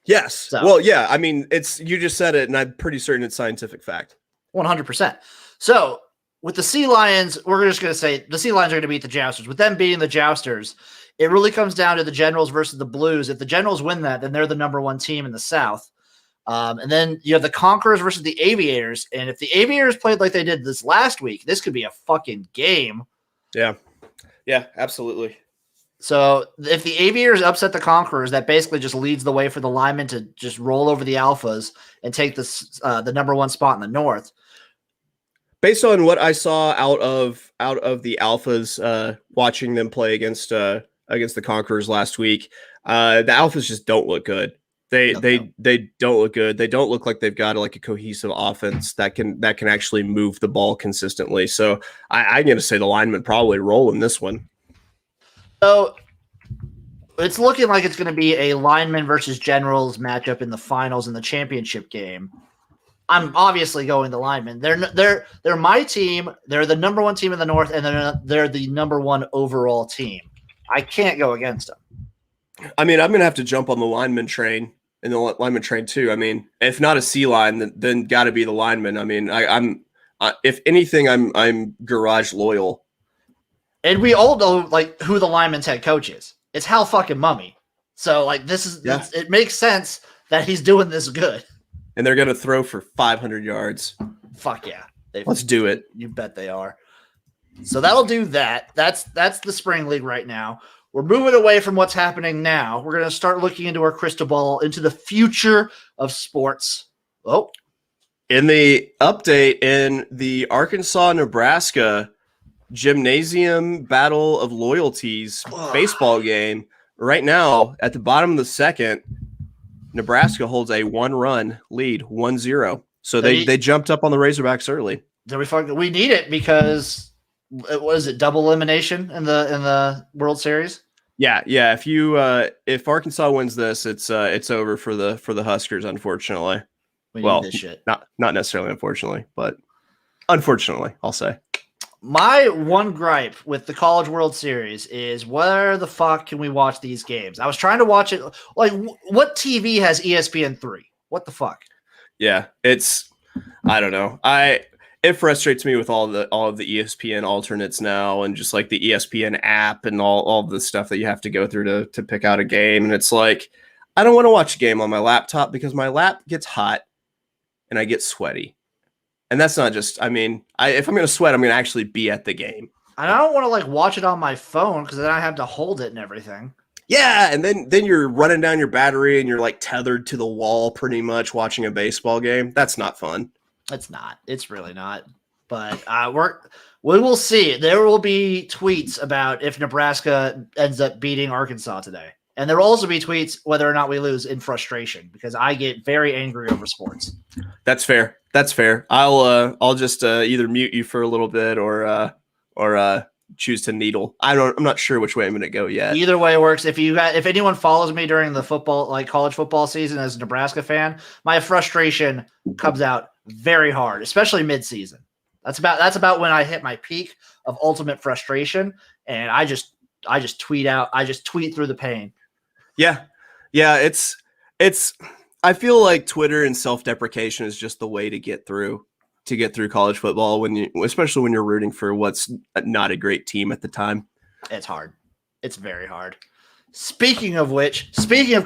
Yes. So. Well, yeah. I mean, you just said it, and I'm pretty certain it's scientific fact. 100%. So with the Sea Lions, we're just going to say the Sea Lions are going to beat the Jousters. With them beating the Jousters, it really comes down to the Generals versus the Blues. If the Generals win that, then they're the number one team in the South. And then you have the Conquerors versus the Aviators. And if the Aviators played like they did this last week, this could be a fucking game. Yeah. Yeah, absolutely. So if the Aviators upset the Conquerors, that basically just leads the way for the linemen to just roll over the Alphas and take the number one spot in the North. Based on what I saw out of the Alphas, watching them play against the Conquerors last week, the Alphas just don't look good. They don't look good. They don't look like they've got like a cohesive offense that can actually move the ball consistently. So I'm going to say the linemen probably roll in this one. So it's looking like it's going to be a lineman versus Generals matchup in the finals in the championship game. I'm obviously going the linemen. They're my team. They're the number one team in the North, and they're the number one overall team. I can't go against them. I mean, I'm going to have to jump on the lineman train and the lineman train too. I mean, if not a C line, then got to be the lineman. I mean, I'm if anything, I'm garage loyal. And we all know like who the lineman's head coach is. It's Hal fucking Mummy. So like it makes sense that he's doing this good. And they're going to throw for 500 yards. Fuck yeah. Let's do it. You bet they are. So that'll do that. That's the spring league right now. We're moving away from what's happening now. We're going to start looking into our crystal ball, into the future of sports. Oh. In the update in the Arkansas-Nebraska Jimnasium Battle of Loyalties baseball game, right now, at the bottom of the second, Nebraska holds a 1-run lead, 1-0. So they jumped up on the Razorbacks early. We need it because what is it, double elimination in the World Series? Yeah. If Arkansas wins this, it's over for the Huskers, unfortunately. We need this shit. Not necessarily unfortunately, but unfortunately, I'll say. My one gripe with the College World Series is where the fuck can we watch these games? I was trying to watch it. Like, what TV has ESPN3? What the fuck? Yeah, I don't know. It frustrates me with all of the ESPN alternates now, and just like the ESPN app and all the stuff that you have to go through to pick out a game. And it's like, I don't want to watch a game on my laptop because my lap gets hot and I get sweaty. And that's not just, I mean, if I'm going to sweat, I'm going to actually be at the game. I don't want to like watch it on my phone because then I have to hold it and everything. Yeah, and then you're running down your battery and you're like tethered to the wall pretty much watching a baseball game. That's not fun. It's not. It's really not. But we will see. There will be tweets about if Nebraska ends up beating Arkansas today. And there will also be tweets whether or not we lose in frustration because I get very angry over sports. That's fair. I'll just either mute you for a little bit or choose to needle. I'm not sure which way I'm going to go yet. Either way works. If anyone follows me during the football, like college football season as a Nebraska fan, my frustration comes out very hard, especially mid-season. That's about when I hit my peak of ultimate frustration, and I just tweet out. I just tweet through the pain. Yeah. It's. I feel like Twitter and self-deprecation is just the way to get through college football especially when you're rooting for what's not a great team at the time. It's hard. It's very hard. Speaking of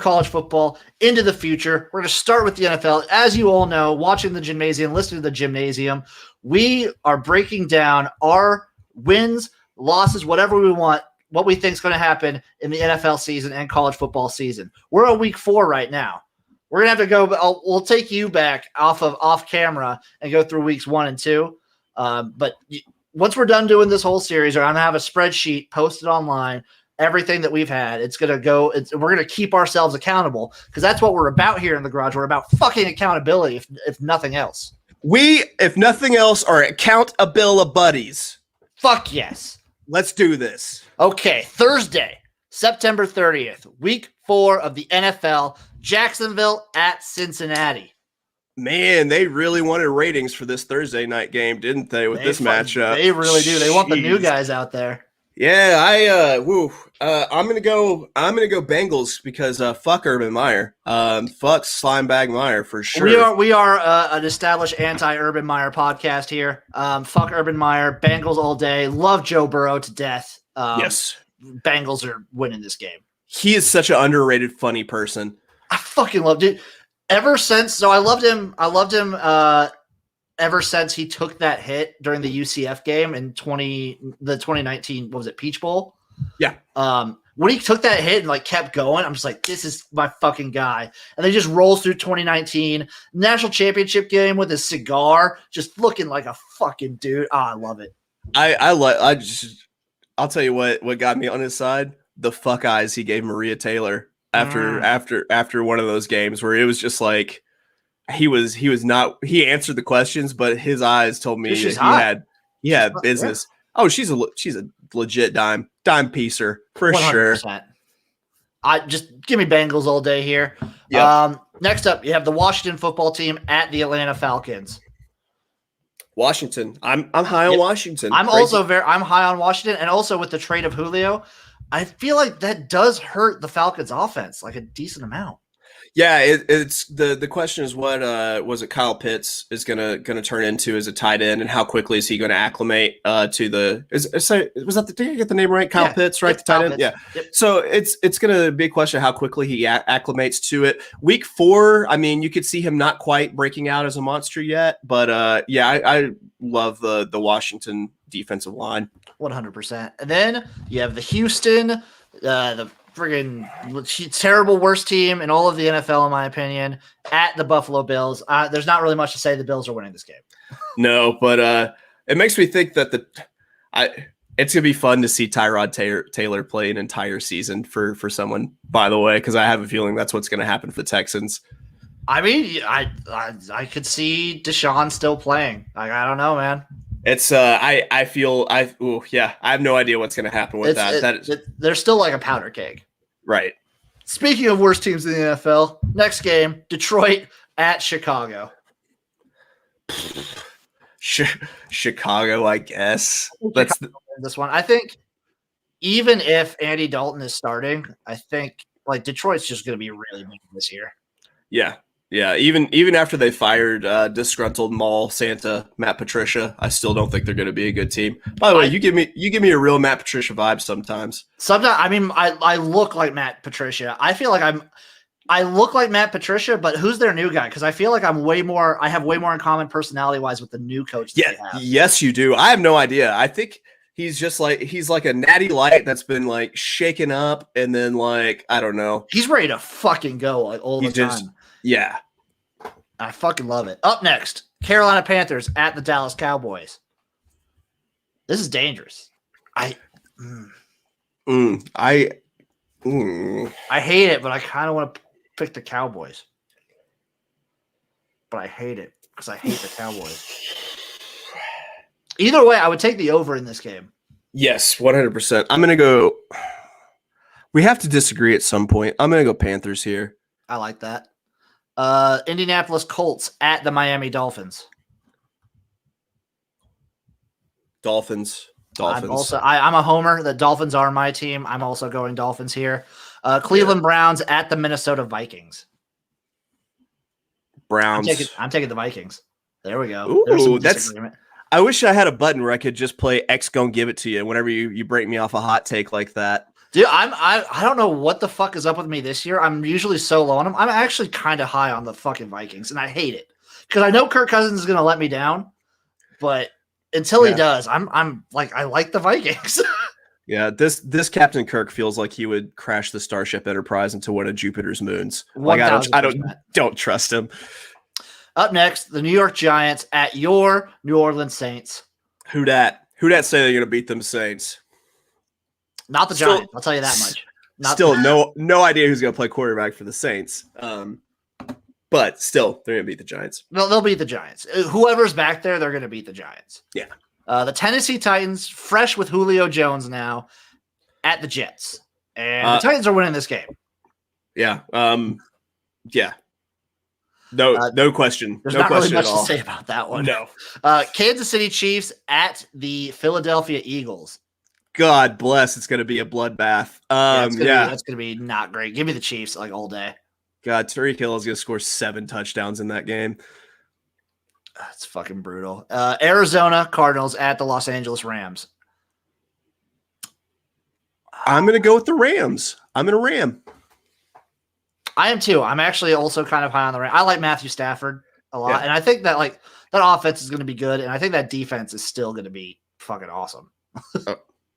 college football into the future, we're going to start with the NFL. As you all know, watching the Jimnasium, listening to the Jimnasium, we are breaking down our wins, losses, whatever we want, what we think is going to happen in the NFL season and college football season. We're on week 4 right now. We're going to have to go. We'll take you back off camera and go through weeks 1 and 2. But once we're done doing this whole series, we're going to have a spreadsheet posted online, everything that we've had. It's going to go. We're going to keep ourselves accountable because that's what we're about here in the garage. We're about fucking accountability, if nothing else. We, if nothing else, are accountability buddies. Fuck yes. Let's do this. Okay, Thursday, September 30th, week 4 of the NFL. Jacksonville at Cincinnati. Man, they really wanted ratings for this Thursday night game, didn't they, with this matchup? They really do. They want the new guys out there. Yeah, I'm gonna go Bengals because fuck Urban Meyer. Fuck Slimebag Meyer for sure. We are an established anti-Urban Meyer podcast here. Fuck Urban Meyer, Bengals all day. Love Joe Burrow to death. Yes. Bengals are winning this game. He is such an underrated, funny person. I fucking loved it. Ever since, I loved him. Ever since he took that hit during the UCF game in the 2019, what was it, Peach Bowl? Yeah. When he took that hit and like kept going, I'm just like, this is my fucking guy. And then he just rolls through 2019 national championship game with his cigar, just looking like a fucking dude. Oh, I love it. I'll tell you what got me on his side. The fuck eyes he gave Maria Taylor after one of those games where it was just like he answered the questions, but his eyes told me he had business. Yeah. Oh, she's a legit dime piecer for 100%. Sure. I just give me Bengals all day here. Yep. Next up, you have the Washington football team at the Atlanta Falcons. Washington. I'm high on Washington. I'm high on Washington, and also with the trade of Julio, I feel like that does hurt the Falcons offense like a decent amount. Yeah, it's the question is what was it Kyle Pitts is gonna turn into as a tight end, and how quickly is he going to acclimate to the did I get the name right? Kyle Pitts, right? The tight end. Yeah. Yep. So it's gonna be a question of how quickly he acclimates to it. Week 4, I mean, you could see him not quite breaking out as a monster yet, but I love the Washington defensive line. 100%. And then you have the Houston, the friggin' terrible worst team in all of the NFL, in my opinion, at the Buffalo Bills. There's not really much to say. The Bills are winning this game. No, but it makes me think that it's gonna be fun to see Tyrod Taylor play an entire season for someone. By the way, because I have a feeling that's what's going to happen for the Texans. I mean, I could see Deshaun still playing. I don't know, man. It's I have no idea what's going to happen with that. They're still like a powder keg. Right. Speaking of worst teams in the NFL, next game, Detroit at Chicago. Chicago, I guess. This one. I think even if Andy Dalton is starting, I think like Detroit's just going to be really big this year. Yeah. Yeah, even after they fired disgruntled Mall Santa Matt Patricia, I still don't think they're going to be a good team. By the way, you give me a real Matt Patricia vibe sometimes. Sometimes, I mean, I look like Matt Patricia. I feel like I look like Matt Patricia, but who's their new guy? Because I feel like I have way more in common personality wise with the new coach. Yeah, yes, you do. I have no idea. I think he's like a natty light that's been like shaken up, and then like I don't know. He's ready to fucking go like all the time. Yeah. I fucking love it. Up next, Carolina Panthers at the Dallas Cowboys. This is dangerous. I hate it, but I kind of want to pick the Cowboys. But I hate it because I hate the Cowboys. Either way, I would take the over in this game. Yes, 100%. I'm going to go – we have to disagree at some point. I'm going to go Panthers here. I like that. Indianapolis Colts at the Miami Dolphins. Dolphins. I'm a homer. The Dolphins are my team. I'm also going Dolphins here. Cleveland Browns at the Minnesota Vikings. Browns. I'm taking the Vikings. There we go. Ooh, I wish I had a button where I could just play X gon' give it to you whenever you break me off a hot take like that. Dude, I don't know what the fuck is up with me this year. I'm usually so low on them. I'm actually kind of high on the fucking Vikings, and I hate it because I know Kirk Cousins is going to let me down, but until he does, I'm like I like the Vikings. Yeah, this Captain Kirk feels like he would crash the Starship Enterprise into one of Jupiter's moons. Like I don't trust him. Up next, the New York Giants at your New Orleans Saints. Who dat say they're going to beat them Saints? Not the Giants, I'll tell you that much. No idea who's going to play quarterback for the Saints. But still, they're going to beat the Giants. They'll beat the Giants. Whoever's back there, they're going to beat the Giants. Yeah. The Tennessee Titans, fresh with Julio Jones now, at the Jets. And the Titans are winning this game. Yeah. Yeah. No question. There's no not question really much at all. to say about that one. No. Kansas City Chiefs at the Philadelphia Eagles. God bless. It's going to be a bloodbath. That's gonna be not great. Give me the Chiefs like all day. God, Tyreek Hill is going to score 7 touchdowns in that game. That's fucking brutal. Arizona Cardinals at the Los Angeles Rams. I'm going to go with the Rams. I'm going to Ram. I am too. I'm actually also kind of high on the Rams. I like Matthew Stafford a lot, Yeah. and I think that like that offense is going to be good, and I think that defense is still going to be fucking awesome.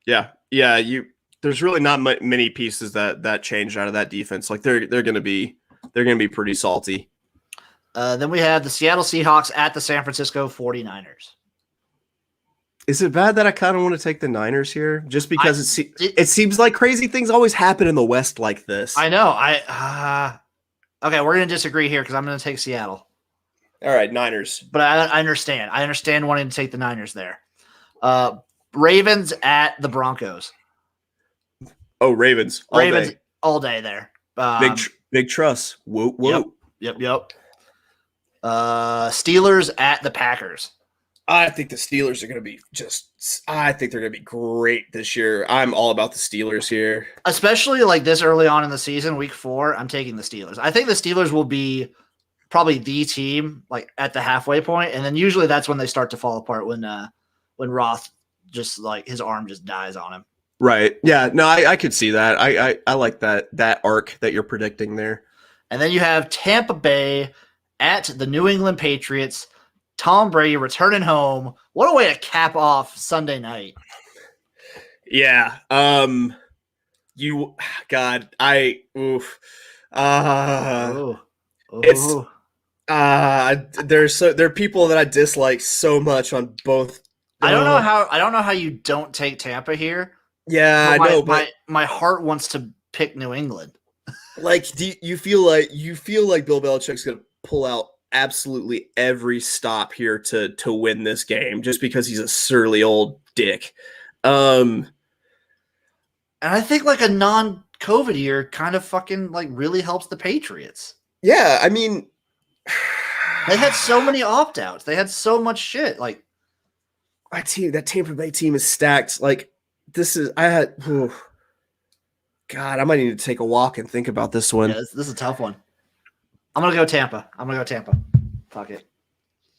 Yeah. There's really not many pieces that changed out of that defense. Like they're going to be pretty salty. Then we have the Seattle Seahawks at the San Francisco 49ers. Is it bad that I kind of want to take the Niners here just because it seems like crazy things always happen in the West like this? I know. Okay, we're going to disagree here because I'm going to take Seattle. All right, Niners. But I understand. I understand wanting to take the Niners there. Ravens at the Broncos. Oh, Ravens. Ravens all day there. Big trust. Whoa. Yep. Steelers at the Packers. I think the Steelers are going to be I think they're going to be great this year. I'm all about the Steelers here. Especially like this early on in the season, week 4, I'm taking the Steelers. I think the Steelers will be probably the team like at the halfway point, and then usually that's when they start to fall apart when Roth just like his arm just dies on him. Right. Yeah. No, I could see that. I like that arc that you're predicting there. And then you have Tampa Bay at the New England Patriots. Tom Brady returning home. What a way to cap off Sunday night. Yeah. There are people that I dislike so much on both. I don't know how you don't take Tampa here. Yeah, but I know, but my heart wants to pick New England. Like, you feel like Bill Belichick's going to pull out absolutely every stop here to win this game just because he's a surly old dick. And I think like a non-COVID year kind of fucking like really helps the Patriots. Yeah, I mean, they had so many opt-outs. They had so much shit. Like that Tampa Bay team is stacked. Like God, I might need to take a walk and think about this one. Yeah, this is a tough one. I'm going to go Tampa. Fuck it.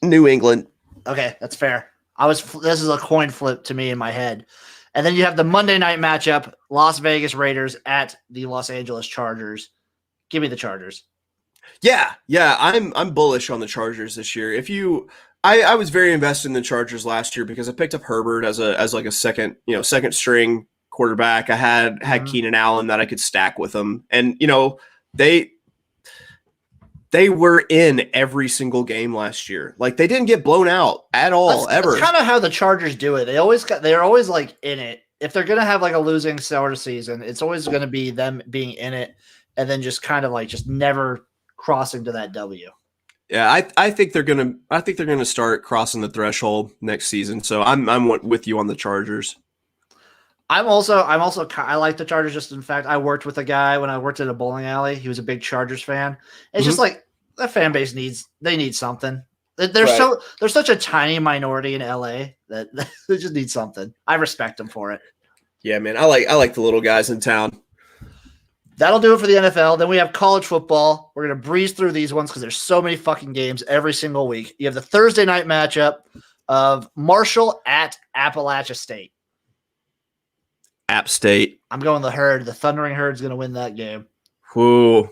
New England. Okay, that's fair. This is a coin flip to me in my head. And then you have the Monday night matchup, Las Vegas Raiders at the Los Angeles Chargers. Give me the Chargers. Yeah, I'm bullish on the Chargers this year. I was very invested in the Chargers last year because I picked up Herbert as like a second string quarterback. I had Keenan Allen that I could stack with them, and they were in every single game last year. Like they didn't get blown out at all ever. That's kind of how the Chargers do it. They're always like in it. If they're gonna have like a losing sort of season, it's always gonna be them being in it and then just kind of like just never crossing to that W. Yeah, I think they're gonna start crossing the threshold next season. So I'm with you on the Chargers. I like the Chargers. Just in fact, I worked with a guy when I worked at a bowling alley. He was a big Chargers fan. It's just like that fan base need something. They're such a tiny minority in LA that they just need something. I respect them for it. Yeah, man, I like the little guys in town. That'll do it for the NFL. Then we have college football. We're going to breeze through these ones because there's so many fucking games every single week. You have the Thursday night matchup of Marshall at Appalachia State. App State. I'm going the Herd. The Thundering Herd is going to win that game. Whoa.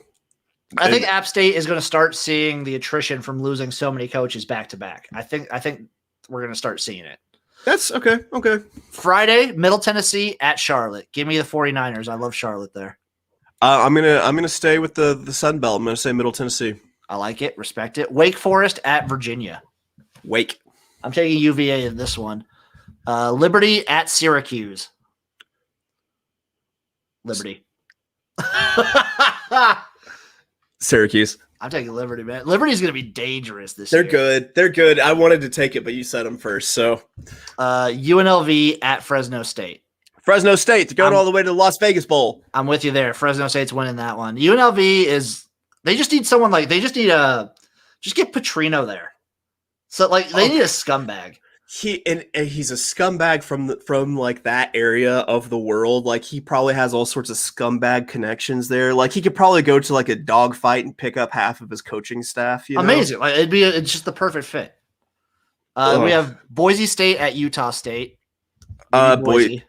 I think App State is going to start seeing the attrition from losing so many coaches back to back. I think we're going to start seeing it. That's okay. Okay. Friday, Middle Tennessee at Charlotte. Give me the 49ers. I love Charlotte there. I'm gonna stay with the Sun Belt. I'm gonna say Middle Tennessee. I like it. Respect it. Wake Forest at Virginia. Wake. I'm taking UVA in this one. Liberty at Syracuse. Liberty. Syracuse. I'm taking Liberty, man. Liberty's going to be dangerous this year. They're good. I wanted to take it, but you said them first. So, UNLV at Fresno State. Fresno State to go all the way to the Las Vegas Bowl. I'm with you there. Fresno State's winning that one. UNLV they just need someone just get Petrino there. So they need a scumbag. He's a scumbag from like that area of the world. Like he probably has all sorts of scumbag connections there. Like he could probably go to like a dog fight and pick up half of his coaching staff. Amazing. Like it's just the perfect fit. We have Boise State at Utah State. Boise.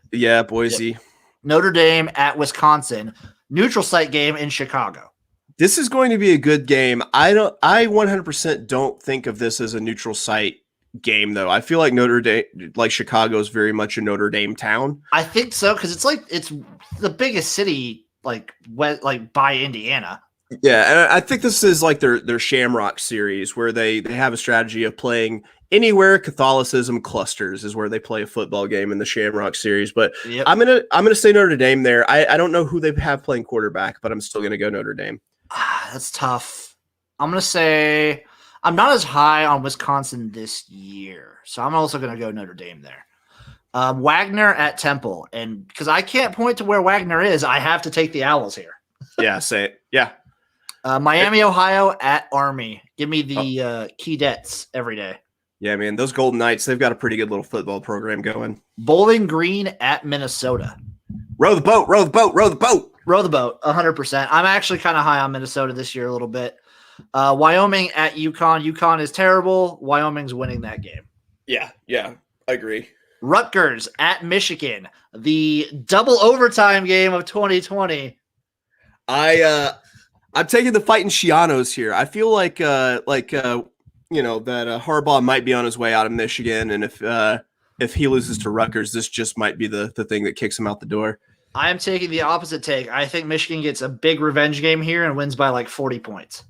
Boise. Yep. Notre Dame at Wisconsin. Neutral site game in Chicago. This is going to be a good game. I 100% don't think of this as a neutral site game though. I feel like Notre Dame, like Chicago, is very much a Notre Dame town. I think so because it's the biggest city like by Indiana. Yeah, and I think this is like their Shamrock series where they have a strategy of playing anywhere Catholicism clusters is where they play a football game in the Shamrock series. But yep. I'm gonna say Notre Dame there. I don't know who they have playing quarterback, but I'm still gonna go Notre Dame. That's tough. I'm gonna say I'm not as high on Wisconsin this year, so I'm also gonna go Notre Dame there. Wagner at Temple, and because I can't point to where Wagner is, I have to take the Owls here. Yeah, say it. Yeah. Miami, Ohio at Army. Give me the Keydets every day. Yeah, man, those Golden Knights, they've got a pretty good little football program going. Bowling Green at Minnesota. Row the boat, row the boat, row the boat. Row the boat, 100%. I'm actually kind of high on Minnesota this year a little bit. Wyoming at UConn. UConn is terrible. Wyoming's winning that game. Yeah, I agree. Rutgers at Michigan. The double overtime game of 2020. I'm taking the Fighting Shianos here. I feel like that Harbaugh might be on his way out of Michigan, and if he loses to Rutgers, this just might be the thing that kicks him out the door. I am taking the opposite take. I think Michigan gets a big revenge game here and wins by like 40 points.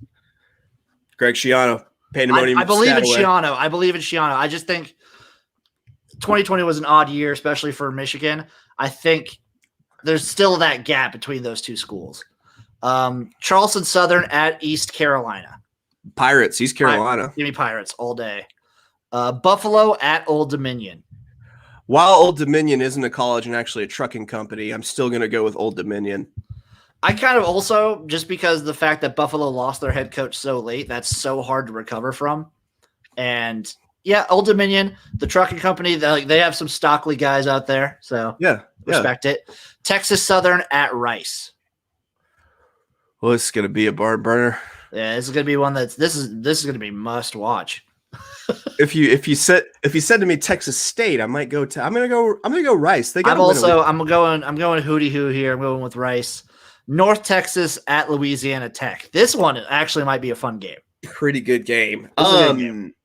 Greg Schiano, pandemonium. I believe in Schiano. I just think 2020 was an odd year, especially for Michigan. I think there's still that gap between those two schools. Charleston Southern at East Carolina. Pirates, East Carolina. Give me Pirates all day. Buffalo at Old Dominion. While Old Dominion isn't a college and actually a trucking company, I'm still going to go with Old Dominion. I kind of also, just because of the fact that Buffalo lost their head coach so late, that's so hard to recover from. And yeah, Old Dominion, the trucking company, they have some Stockley guys out there. So respect it. Texas Southern at Rice. Well, this is going to be a barn burner. Yeah, this is going to be one this is going to be must watch. If you said to me Texas State, I'm gonna go Rice. I'm going hootie hoo here. I'm going with Rice. North Texas at Louisiana Tech. This one actually might be a fun game. Pretty good game. Good game.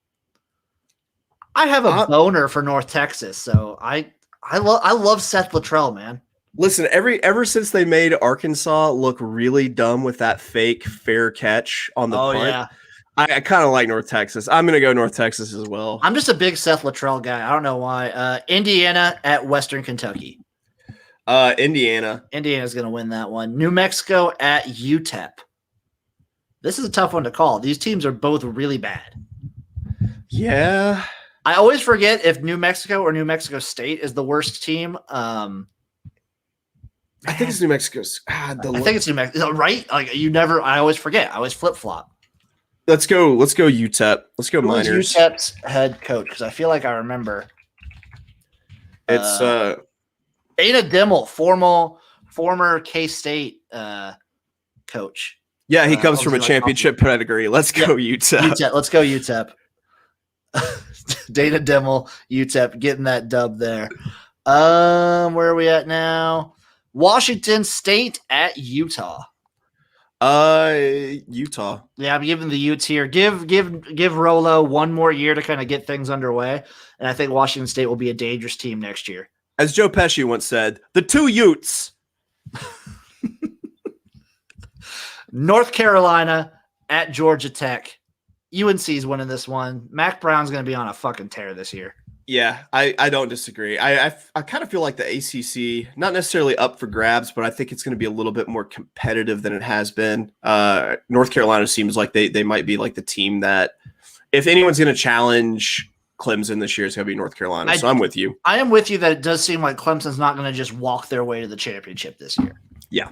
I have a boner for North Texas, so I love Seth Luttrell, man. Listen, ever since they made Arkansas look really dumb with that fake fair catch on the punt. Yeah. I kind of like North Texas. I'm going to go North Texas as well. I'm just a big Seth Luttrell guy. I don't know why. Indiana at Western Kentucky. Indiana. Indiana's going to win that one. New Mexico at UTEP. This is a tough one to call. These teams are both really bad. Yeah. I always forget if New Mexico or New Mexico State is the worst team. I think it's New Mexico's. I think it's New Mexico, right? Like I always forget. I always flip flop. Let's go UTEP. Let's go Miners. UTEP's head coach, because I feel like I remember. It's Ada Dimmel, former K-State coach. Yeah, he comes from a championship pedigree. Let's go UTEP. Let's go UTEP. Dana Dimmel, UTEP, getting that dub there. Where are we at now? Washington State at Utah. Utah. Yeah, I'm giving the Utes here. Give Rolo one more year to kind of get things underway, and I think Washington State will be a dangerous team next year. As Joe Pesci once said, the two Utes. North Carolina at Georgia Tech. UNC's winning this one. Mac Brown's going to be on a fucking tear this year. Yeah, I don't disagree. I kind of feel like the ACC, not necessarily up for grabs, but I think it's going to be a little bit more competitive than it has been. North Carolina seems like they might be like the team that, if anyone's going to challenge Clemson this year, it's going to be North Carolina. So I'm with you. I am with you that it does seem like Clemson's not going to just walk their way to the championship this year. Yeah.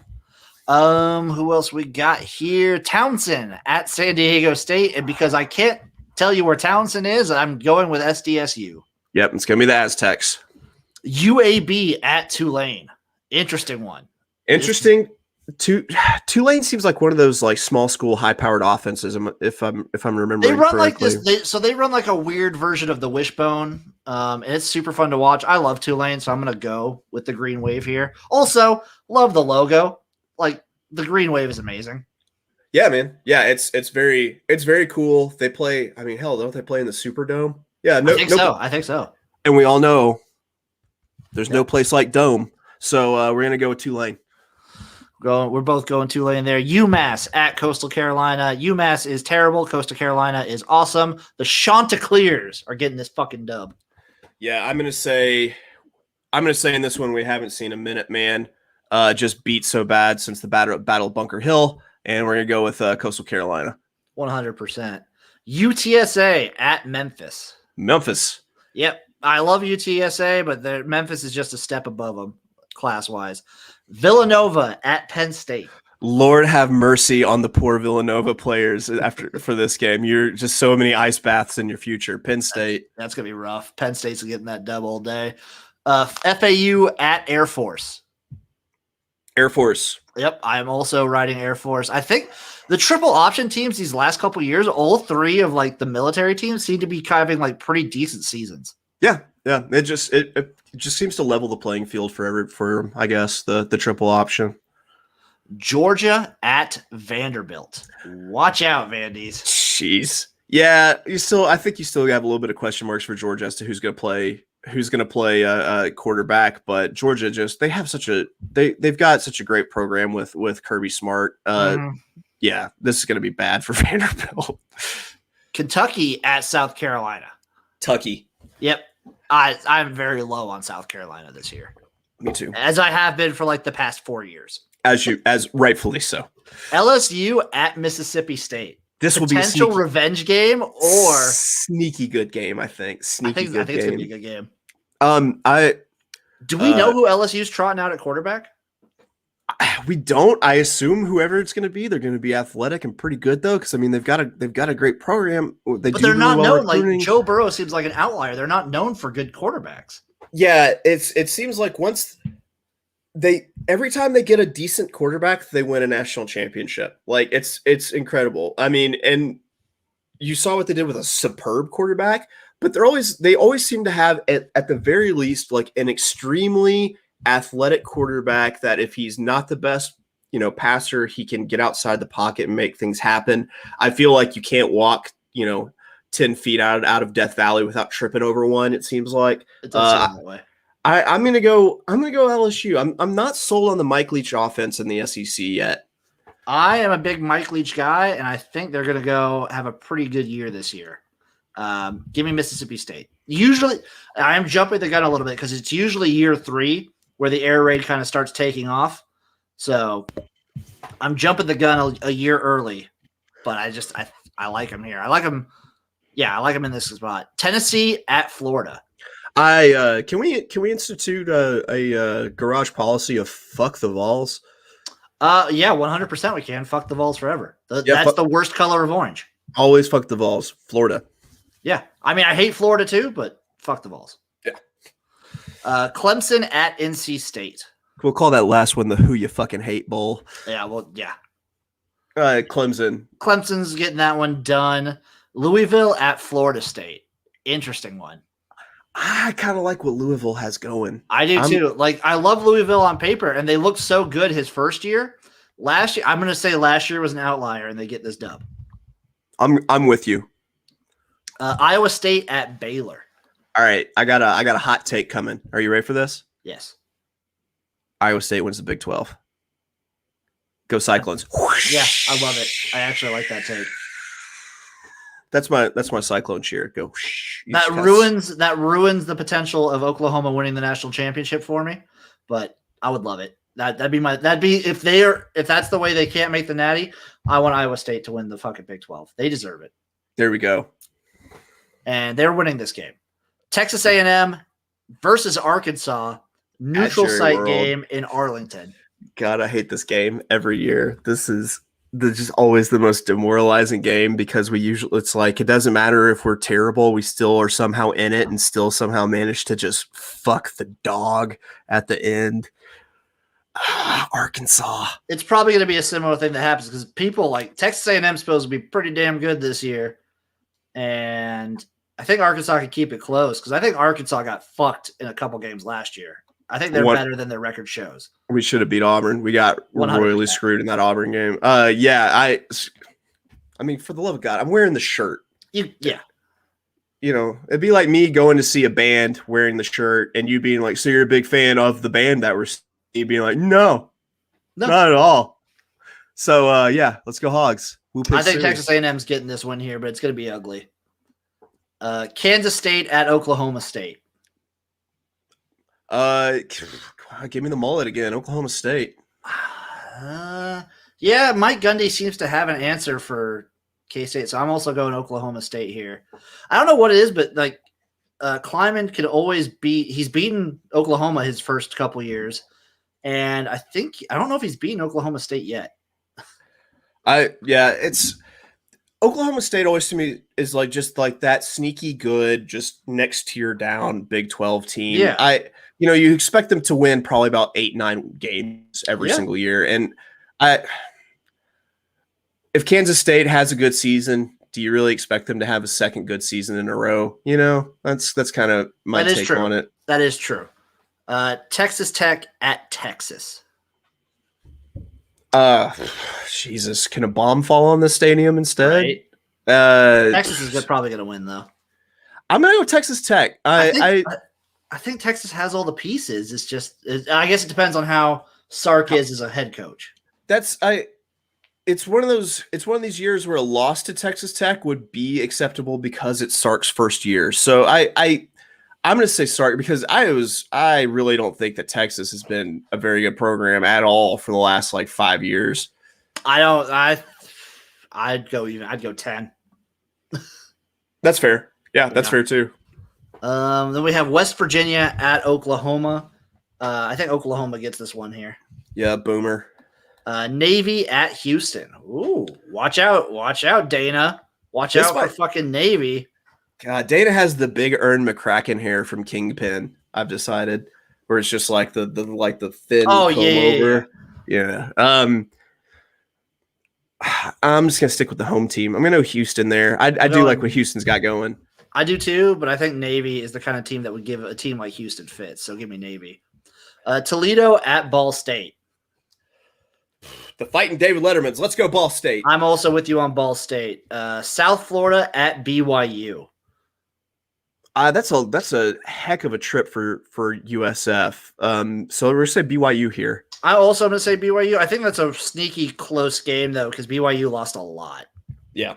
Who else we got here? Townsend at San Diego State, and because I can't tell you where Townsend is, I'm going with SDSU. Yep, it's gonna be the Aztecs. UAB at Tulane. Interesting one. Interesting. Tulane seems like one of those like small school high powered offenses. If I'm remembering, They run correctly. like this. They run like a weird version of the wishbone, and it's super fun to watch. I love Tulane, so I'm gonna go with the green wave here. Also, love the logo. Like the green wave is amazing. Yeah, man. Yeah, it's very cool. They play. I mean, hell, don't they play in the Superdome? Yeah, I think so. I think so. And we all know there's no place like Dome, so we're gonna go with Tulane. We're both going Tulane there. UMass at Coastal Carolina. UMass is terrible. Coastal Carolina is awesome. The Chanticleers are getting this fucking dub. Yeah, I'm gonna say in this one we haven't seen a Minuteman just beat so bad since the Battle of Bunker Hill, and we're gonna go with Coastal Carolina. 100%. UTSA at Memphis. Memphis. Yep, I love UTSA, but Memphis is just a step above them class-wise. Villanova at Penn State. Lord have mercy on the poor Villanova players for this game. You're just so many ice baths in your future. Penn State. That's going to be rough. Penn State's getting that dub all day. FAU at Air Force. Air Force. Yep, I'm also riding Air Force. I think the triple option teams these last couple of years, all three of like the military teams seem to be having like pretty decent seasons. Yeah. It just seems to level the playing field for I guess the triple option. Georgia at Vanderbilt. Watch out, Vandies. Jeez. Yeah, I think you still have a little bit of question marks for Georgia as to who's going to play quarterback, but Georgia they've got such a great program with Kirby Smart. Yeah, this is going to be bad for Vanderbilt. Kentucky at South Carolina. Tucky. Yep. I'm very low on South Carolina this year. Me too. As I have been for like the past 4 years. As rightfully so. LSU at Mississippi State. This will be a potential revenge game or sneaky good game, I think. I think it's gonna be a good game. Do we know who LSU's trotting out at quarterback? We don't. I assume whoever it's going to be, they're going to be athletic and pretty good though, because I mean they've got a great program. But they're not known. Like Joe Burrow seems like an outlier. They're not known for good quarterbacks. Yeah, it seems like every time they get a decent quarterback, they win a national championship. Like it's incredible. I mean, and you saw what they did with a superb quarterback, but they always seem to have at the very least like an extremely athletic quarterback that if he's not the best, passer, he can get outside the pocket and make things happen. I feel like you can't walk, 10 feet out of Death Valley without tripping over one. It seems like it does seem that way. I'm gonna go LSU. I'm not sold on the Mike Leach offense in the SEC yet. I am a big Mike Leach guy, and I think they're gonna go have a pretty good year this year. Give me Mississippi State. Usually, I am jumping the gun a little bit because it's usually year 3 where the air raid kind of starts taking off. So I'm jumping the gun a year early, but I like them here. I like them. Yeah, I like them in this spot. Tennessee at Florida. Can we institute a garage policy of fuck the Vols? Yeah, 100% we can. Fuck the Vols forever. That's the worst color of orange. Always fuck the Vols. Florida. Yeah. I mean, I hate Florida too, but fuck the Vols. Yeah. Clemson at NC State. We'll call that last one the Who You Fucking Hate Bowl. Yeah, well, yeah. Clemson. Clemson's getting that one done. Louisville at Florida State. Interesting one. I kind of like what Louisville has going. I do too. Like, I love Louisville on paper, and they looked so good his first year. Last year, I'm going to say last year was an outlier, and they get this dub. I'm with you. Iowa State at Baylor. All right, I got a hot take coming. Are you ready for this? Yes. Iowa State wins the Big 12. Go Cyclones. Yeah, I love it. I actually like that take. That's my Cyclone cheer. Go. That ruins the potential of Oklahoma winning the national championship for me, but I would love it. If that's the way they can't make the Natty, I want Iowa State to win the fucking Big 12. They deserve it. There we go. And they're winning this game. Texas A&M versus Arkansas, neutral site game in Arlington. God, I hate this game every year. This is just always the most demoralizing game because it's like it doesn't matter if we're terrible, we still are somehow in it and still somehow manage to just fuck the dog at the end. Arkansas. It's probably going to be a similar thing that happens because people like Texas A&M supposed to be pretty damn good this year, and I think Arkansas can keep it close because I think Arkansas got fucked in a couple games last year. I think they're better than their record shows. We should have beat Auburn. We got 100%. Royally screwed in that Auburn game. I mean, for the love of God, I'm wearing the shirt. Yeah. You know, it'd be like me going to see a band wearing the shirt and you being like, so you're a big fan of the band that we're seeing, being like, no, not at all. So, yeah, let's go Hogs. I think Texas A&M's getting this one here, but it's going to be ugly. Kansas State at Oklahoma State. Give me the mullet again. Oklahoma State. Yeah, Mike Gundy seems to have an answer for K-State, so I'm also going Oklahoma State here. I don't know what it is, but like Kleiman could always beat. He's beaten Oklahoma his first couple years, and I don't know if he's beaten Oklahoma State yet. It's Oklahoma State always to me is like just like that sneaky good, just next tier down Big 12 team. Yeah. You expect them to win probably about 8-9 games every single year. And if Kansas State has a good season, do you really expect them to have a second good season in a row? You know, that's kind of my take on it. That is true. Texas Tech at Texas. Jesus, can a bomb fall on the stadium instead? Right. Texas is probably going to win though. I'm going to go Texas Tech. I think Texas has all the pieces. It's just, I guess it depends on how Sark is as a head coach. It's one of these years where a loss to Texas Tech would be acceptable because it's Sark's first year. So I'm going to say Sark because I really don't think that Texas has been a very good program at all for the last like 5 years. I'd go 10. That's fair. Yeah, that's fair too. Then we have West Virginia at Oklahoma. I think Oklahoma gets this one here. Yeah, boomer. Navy at Houston. Ooh, watch out, Dana. Watch out for fucking Navy. God, Dana has the big Ern McCracken hair from Kingpin. I've decided, where it's just like the thin comb over. Yeah. I'm just gonna stick with the home team. I'm gonna go Houston there. I do like what Houston's got going. I do too, but I think Navy is the kind of team that would give a team like Houston fits. So give me Navy. Toledo at Ball State. The fighting David Lettermans. Let's go Ball State. I'm also with you on Ball State. South Florida at BYU. That's a heck of a trip for USF. So we're going to say BYU here. I also am going to say BYU. I think that's a sneaky close game, though, because BYU lost a lot. Yeah.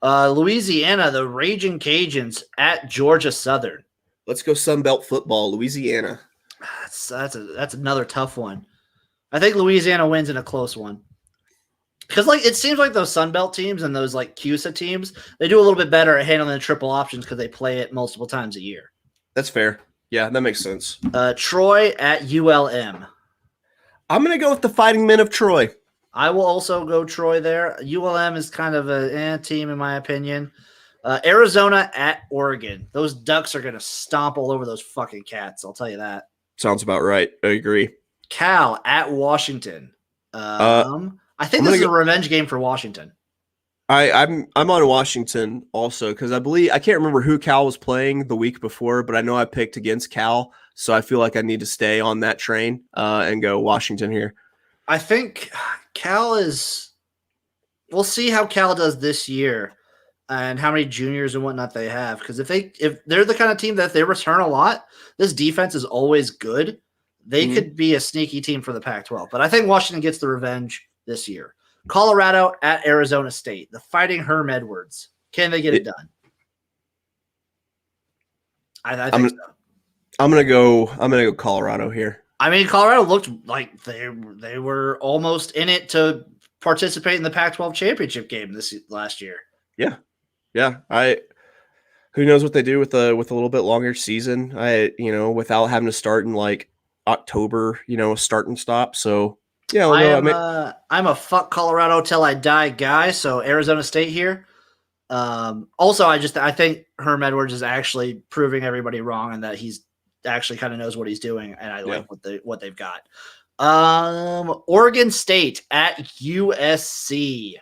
Louisiana, the Raging Cajuns at Georgia Southern. Let's go Sunbelt football, Louisiana. That's another tough one. I think Louisiana wins in a close one. Because it seems like those Sunbelt teams and those CUSA teams, they do a little bit better at handling the triple options because they play it multiple times a year. That's fair. Yeah, that makes sense. Troy at ULM. I'm going to go with the Fighting Men of Troy. I will also go Troy there. ULM is kind of a team in my opinion. Arizona at Oregon. Those Ducks are going to stomp all over those fucking Cats. I'll tell you that. Sounds about right. I agree. Cal at Washington. I think this is a revenge game for Washington. I'm on Washington also because I can't remember who Cal was playing the week before, but I know I picked against Cal, so I feel like I need to stay on that train and go Washington here. I think Cal is. We'll see how Cal does this year and how many juniors and whatnot they have. Because if they're the kind of team that if they return a lot, this defense is always good. They could be a sneaky team for the Pac-12. But I think Washington gets the revenge this year. Colorado at Arizona State. The Fighting Herm Edwards. Can they get it done? I think so. I'm gonna go Colorado here. I mean, Colorado looked like they were almost in it to participate in the Pac-12 championship game this last year. Yeah. Who knows what they do with a little bit longer season? Without having to start in October, start and stop. So Yeah, we'll go. I mean, I'm a fuck Colorado till I die guy. So Arizona State here. Also, I think Herm Edwards is actually proving everybody wrong, and that he's actually kind of knows what he's doing, and I like what they've got. Oregon State at USC.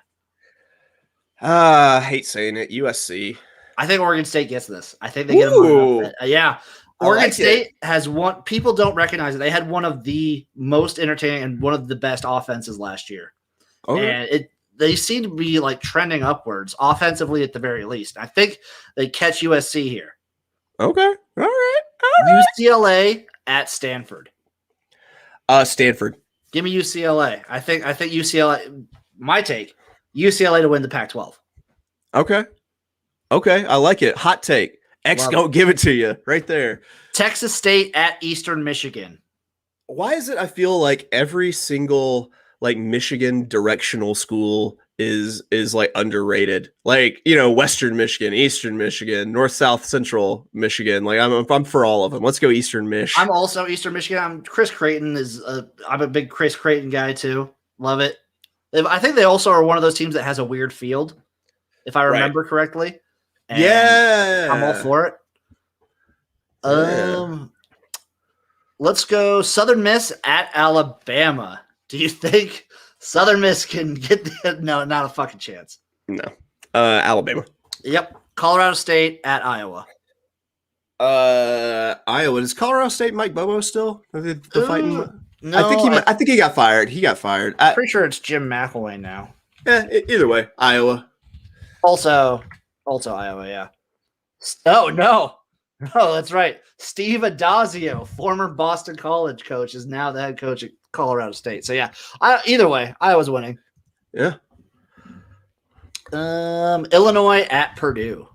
I hate saying it. USC. I think Oregon State gets this. I think they get them on an upset. Yeah. Oregon State has one. People don't recognize it. They had one of the most entertaining and one of the best offenses last year. Okay. And they seem to be like trending upwards offensively at the very least. I think they catch USC here. Okay. All right. UCLA at Stanford. Stanford. Give me UCLA. I think UCLA. My take: UCLA to win the Pac-12. Okay. I like it. Hot take. X don't give it to you right there. Texas State at Eastern Michigan. Why is it I feel like every single like Michigan directional school is like underrated? Like, Western Michigan, Eastern Michigan, North, South, Central Michigan. Like I'm for all of them. Let's go Eastern Mich. I'm also Eastern Michigan. Chris Creighton I'm a big Chris Creighton guy too. Love it. I think they also are one of those teams that has a weird field, if I remember correctly. And yeah, I'm all for it. Let's go Southern Miss at Alabama. Do you think Southern Miss can get no, not a fucking chance. No. Alabama. Yep. Colorado State at Iowa. Iowa. Is Colorado State Mike Bobo still? The fighting? No. I think he got fired. I'm pretty sure it's Jim McElwain now. Yeah, either way, Iowa. Also Iowa, yeah. Oh, no, that's right. Steve Adazio, former Boston College coach, is now the head coach at Colorado State. So, yeah, either way, Iowa's winning. Yeah. Illinois at Purdue.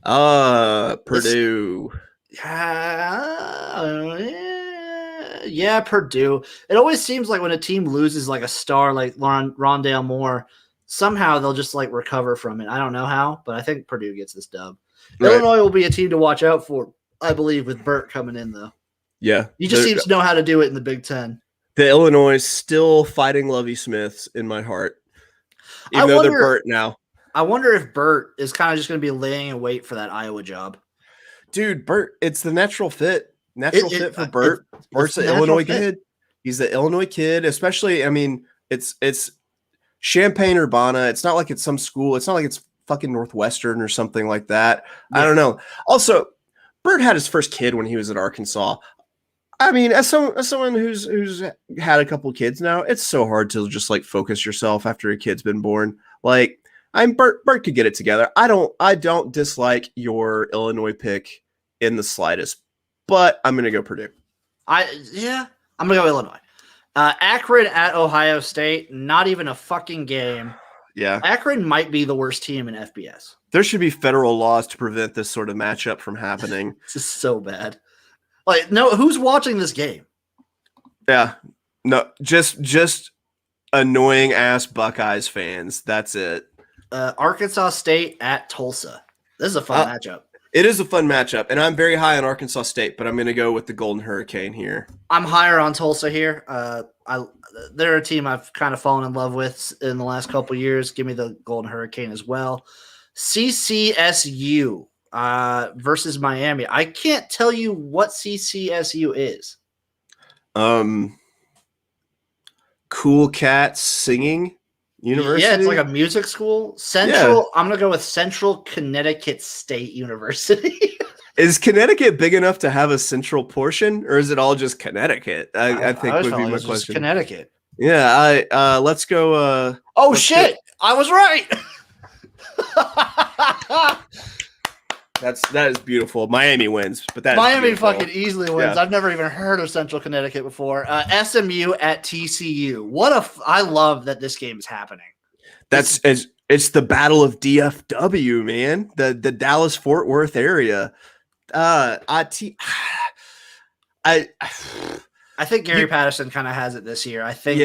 Purdue. Yeah, Purdue. It always seems like when a team loses like a star like Rondale Moore, somehow they'll just like recover from it. I don't know how, but I think Purdue gets this dub. Right. Illinois will be a team to watch out for, I believe, with Burt coming in though. Yeah. He just seems to know how to do it in the Big Ten. The Illinois still fighting Lovie Smiths in my heart. Even though they're Burt now. I wonder if Burt is kind of just going to be laying in wait for that Iowa job. Dude, Burt, it's the natural fit. Fit for Burt. Burt's the Illinois kid. He's the Illinois kid, especially, I mean, it's Champaign-Urbana. It's not like it's some school. It's not like it's fucking Northwestern or something like that. Yeah. I don't know. Also, Burt had his first kid when he was at Arkansas. I mean, as someone who's had a couple kids now, it's so hard to just like focus yourself after a kid's been born. Like, Burt could get it together. I don't dislike your Illinois pick in the slightest, but I'm gonna go Purdue. I'm gonna go Illinois. Akron at Ohio State, not even a fucking game. Yeah. Akron might be the worst team in FBS. There should be federal laws to prevent this sort of matchup from happening. This is so bad. Like, no, who's watching this game? Yeah. No, just annoying ass Buckeyes fans. That's it. Arkansas State at Tulsa. This is a fun matchup. It is a fun matchup, and I'm very high on Arkansas State, but I'm going to go with the Golden Hurricane here. I'm higher on Tulsa here. They're a team I've kind of fallen in love with in the last couple of years. Give me the Golden Hurricane as well. CCSU versus Miami. I can't tell you what CCSU is. Cool Cats Singing University. Yeah, it's like a music school. I'm going to go with Central Connecticut State University. Is Connecticut big enough to have a central portion, or is it all just Connecticut? I think would be my question. Connecticut. Yeah, let's go. Shit! I was right. That is beautiful. Miami wins, but Miami fucking easily wins. Yeah. I've never even heard of Central Connecticut before. SMU at TCU. I love that this game is happening. It's the battle of DFW, man. The Dallas Fort Worth area. I think Gary Patterson kind of has it this year. I think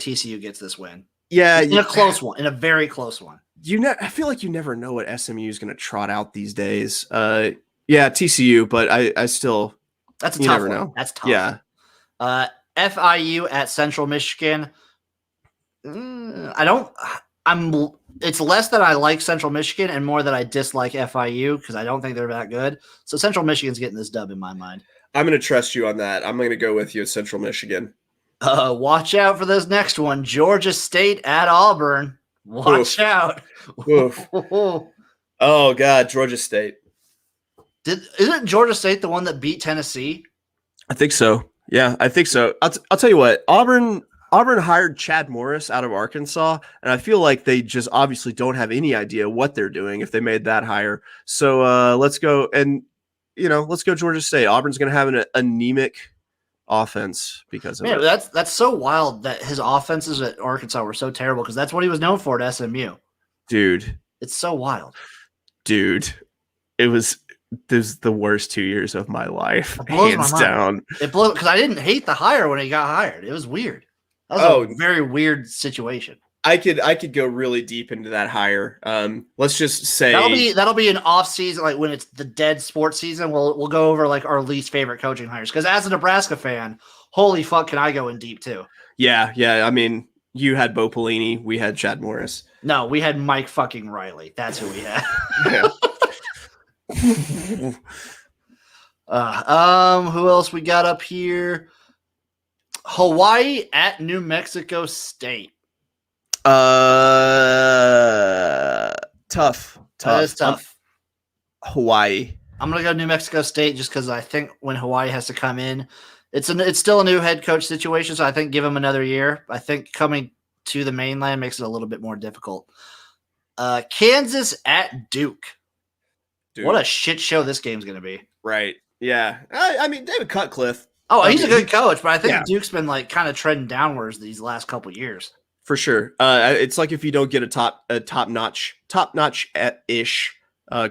TCU gets this win. Yeah, in a close one, in a very close one. I feel like you never know what SMU is going to trot out these days. TCU, but I still. That's a tough one. That's tough. Yeah. FIU at Central Michigan. I don't. I'm. It's less that I like Central Michigan and more that I dislike FIU because I don't think they're that good. So Central Michigan's getting this dub in my mind. I'm going to trust you on that. I'm going to go with you at Central Michigan. Watch out for this next one. Georgia State at Auburn. Watch out. Oof. Oh, God. Georgia State. Isn't Georgia State the one that beat Tennessee? I think so. Yeah, I think so. I'll tell you what. Auburn hired Chad Morris out of Arkansas, and I feel like they just obviously don't have any idea what they're doing if they made that hire. So let's go Georgia State. Auburn's going to have an anemic offense because of it. That's so wild that his offenses at Arkansas were so terrible because that's what he was known for at SMU. Dude. It's so wild. Dude. This is the worst 2 years of my life. Hands down. It blew because I didn't hate the hire when he got hired. It was weird. That was a very weird situation. I could go really deep into that hire. Let's just say that'll be an off season, like when it's the dead sports season. We'll go over like our least favorite coaching hires because as a Nebraska fan, holy fuck, can I go in deep too? Yeah. I mean, you had Bo Pelini, we had Chad Morris. No, we had Mike fucking Riley. That's who we had. Who else we got up here? Hawaii at New Mexico State. Tough. That is tough. Hawaii. I'm gonna go New Mexico State just because I think when Hawaii has to come in, it's still a new head coach situation. So I think give him another year. I think coming to the mainland makes it a little bit more difficult. Kansas at Duke. What a shit show this game's gonna be. Right. Yeah. I mean, David Cutcliffe. Oh, he's a good coach, but I think Duke's been like kind of treading downwards these last couple of years. For sure. It's like if you don't get a top-notch ish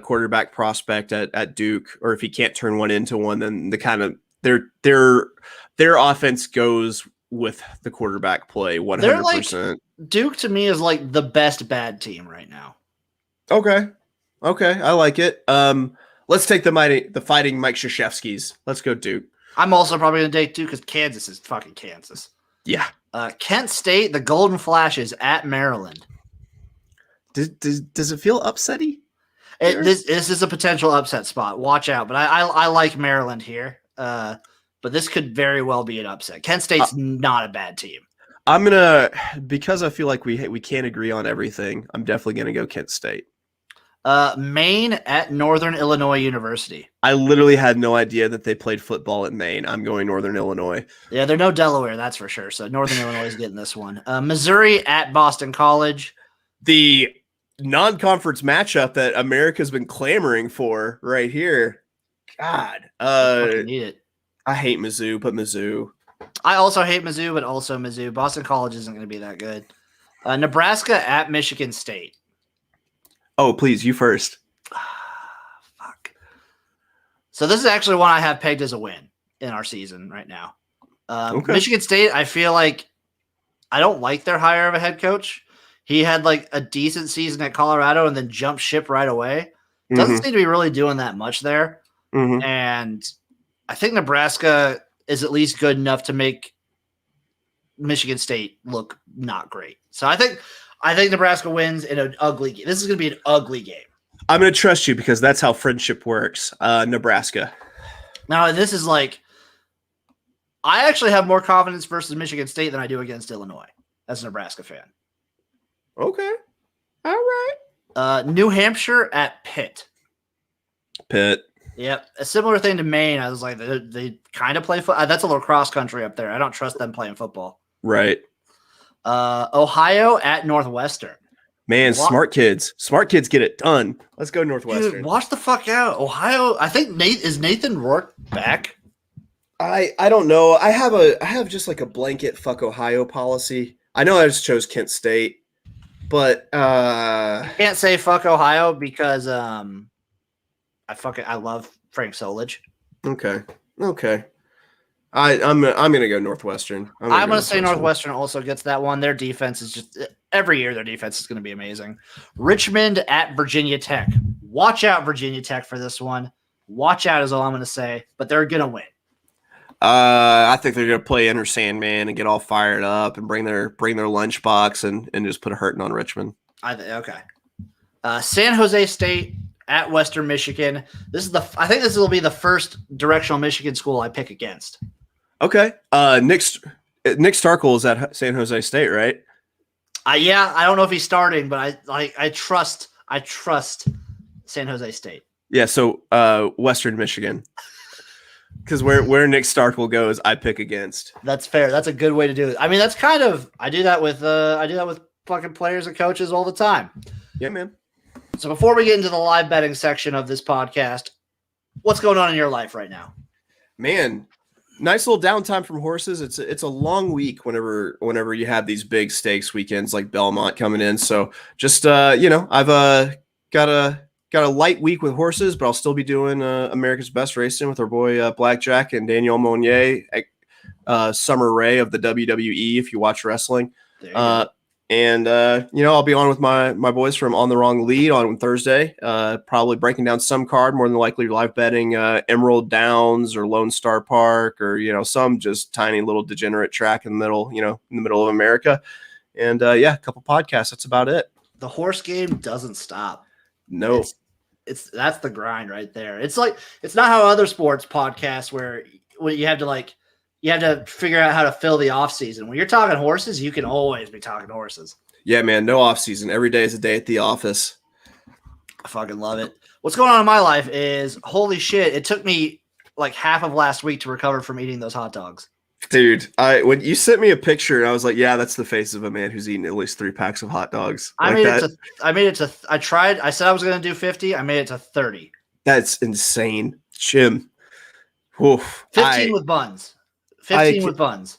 quarterback prospect at Duke, or if he can't turn one into one, then the kind of their offense goes with the quarterback play 100%. Duke to me is like the best bad team right now. Okay, I like it. Let's take the fighting Mike Krzyzewskis. Let's go Duke. I'm also probably going to take Duke because Kansas is fucking Kansas. Yeah. Kent State, the Golden Flashes at Maryland. Does it feel upsetty? This is a potential upset spot. Watch out. But I like Maryland here. But this could very well be an upset. Kent State's not a bad team. I'm going to, because I feel like we can't agree on everything, I'm definitely going to go Kent State. Maine at Northern Illinois University. I literally had no idea that they played football at Maine. I'm going Northern Illinois. Yeah, they're no Delaware, that's for sure. So Northern Illinois is getting this one. Missouri at Boston College. The non-conference matchup that America's been clamoring for right here. God. I need it. I hate Mizzou, but Mizzou. I also hate Mizzou, but also Mizzou. Boston College isn't going to be that good. Nebraska at Michigan State. Oh, please, you first. Fuck. So this is actually one I have pegged as a win in our season right now. Okay. Michigan State, I feel like I don't like their hire of a head coach. He had like a decent season at Colorado and then jumped ship right away. Doesn't seem to be really doing that much there. And I think Nebraska is at least good enough to make Michigan State look not great. So I think Nebraska wins in an ugly game. This is going to be an ugly game. I'm going to trust you because that's how friendship works. Nebraska. Now, this is like, I actually have more confidence versus Michigan State than I do against Illinois as a Nebraska fan. Okay. All right. New Hampshire at Pitt. Pitt. Yep. A similar thing to Maine. I was like, they kind of play football. That's a little cross country up there. I don't trust them playing football. Right. Ohio at Northwestern. Man, smart kids get it done. Let's go Northwestern. Dude, watch the fuck out. Ohio. I think is Nathan Rourke back? I don't know. I have just like a blanket fuck Ohio policy. I know I just chose Kent State, but I can't say fuck Ohio because I love Frank Solich. Okay. I'm gonna go Northwestern. I'm gonna say Northwestern also gets that one. Their defense is just every year. Their defense is gonna be amazing. Richmond at Virginia Tech. Watch out, Virginia Tech, for this one. Watch out is all I'm gonna say. But they're gonna win. I think they're gonna play Enter Sandman and get all fired up and bring their lunchbox and just put a hurting on Richmond. Okay. San Jose State at Western Michigan. I think this will be the first directional Michigan school I pick against. Okay. Nick Starkel is at San Jose State, right? Yeah, I don't know if he's starting, but I trust San Jose State. Yeah, so Western Michigan. Because where Nick Starkel goes, I pick against. That's fair. That's a good way to do it. I mean, that's kind of I do that with fucking players and coaches all the time. Yeah, man. So before we get into the live betting section of this podcast, what's going on in your life right now? Man, nice little downtime from horses. It's a long week whenever you have these big stakes weekends like Belmont coming in. So just I've got a light week with horses, but I'll still be doing America's Best Racing with our boy Blackjack and Daniel Monnier, Summer Rae of the WWE. If you watch wrestling, and I'll be on with my boys from On the Wrong Lead on Thursday. Probably breaking down some card, more than likely live betting Emerald Downs or Lone Star Park or some just tiny little degenerate track in the middle of America. And a couple podcasts. That's about it. The horse game doesn't stop. No, that's the grind right there. It's like it's not how other sports podcasts where you have to figure out how to fill the off season. When you're talking horses, you can always be talking horses. Yeah, man, no off season. Every day is a day at the office. I fucking love it. What's going on in my life is holy shit. It took me like half of last week to recover from eating those hot dogs. Dude, when you sent me a picture, and I was like, "Yeah, that's the face of a man who's eaten at least 3 packs of hot dogs." I tried. I said I was going to do 50. I made it to 30. That's insane, Jim. Oof, 15 with buns. 15 with buns.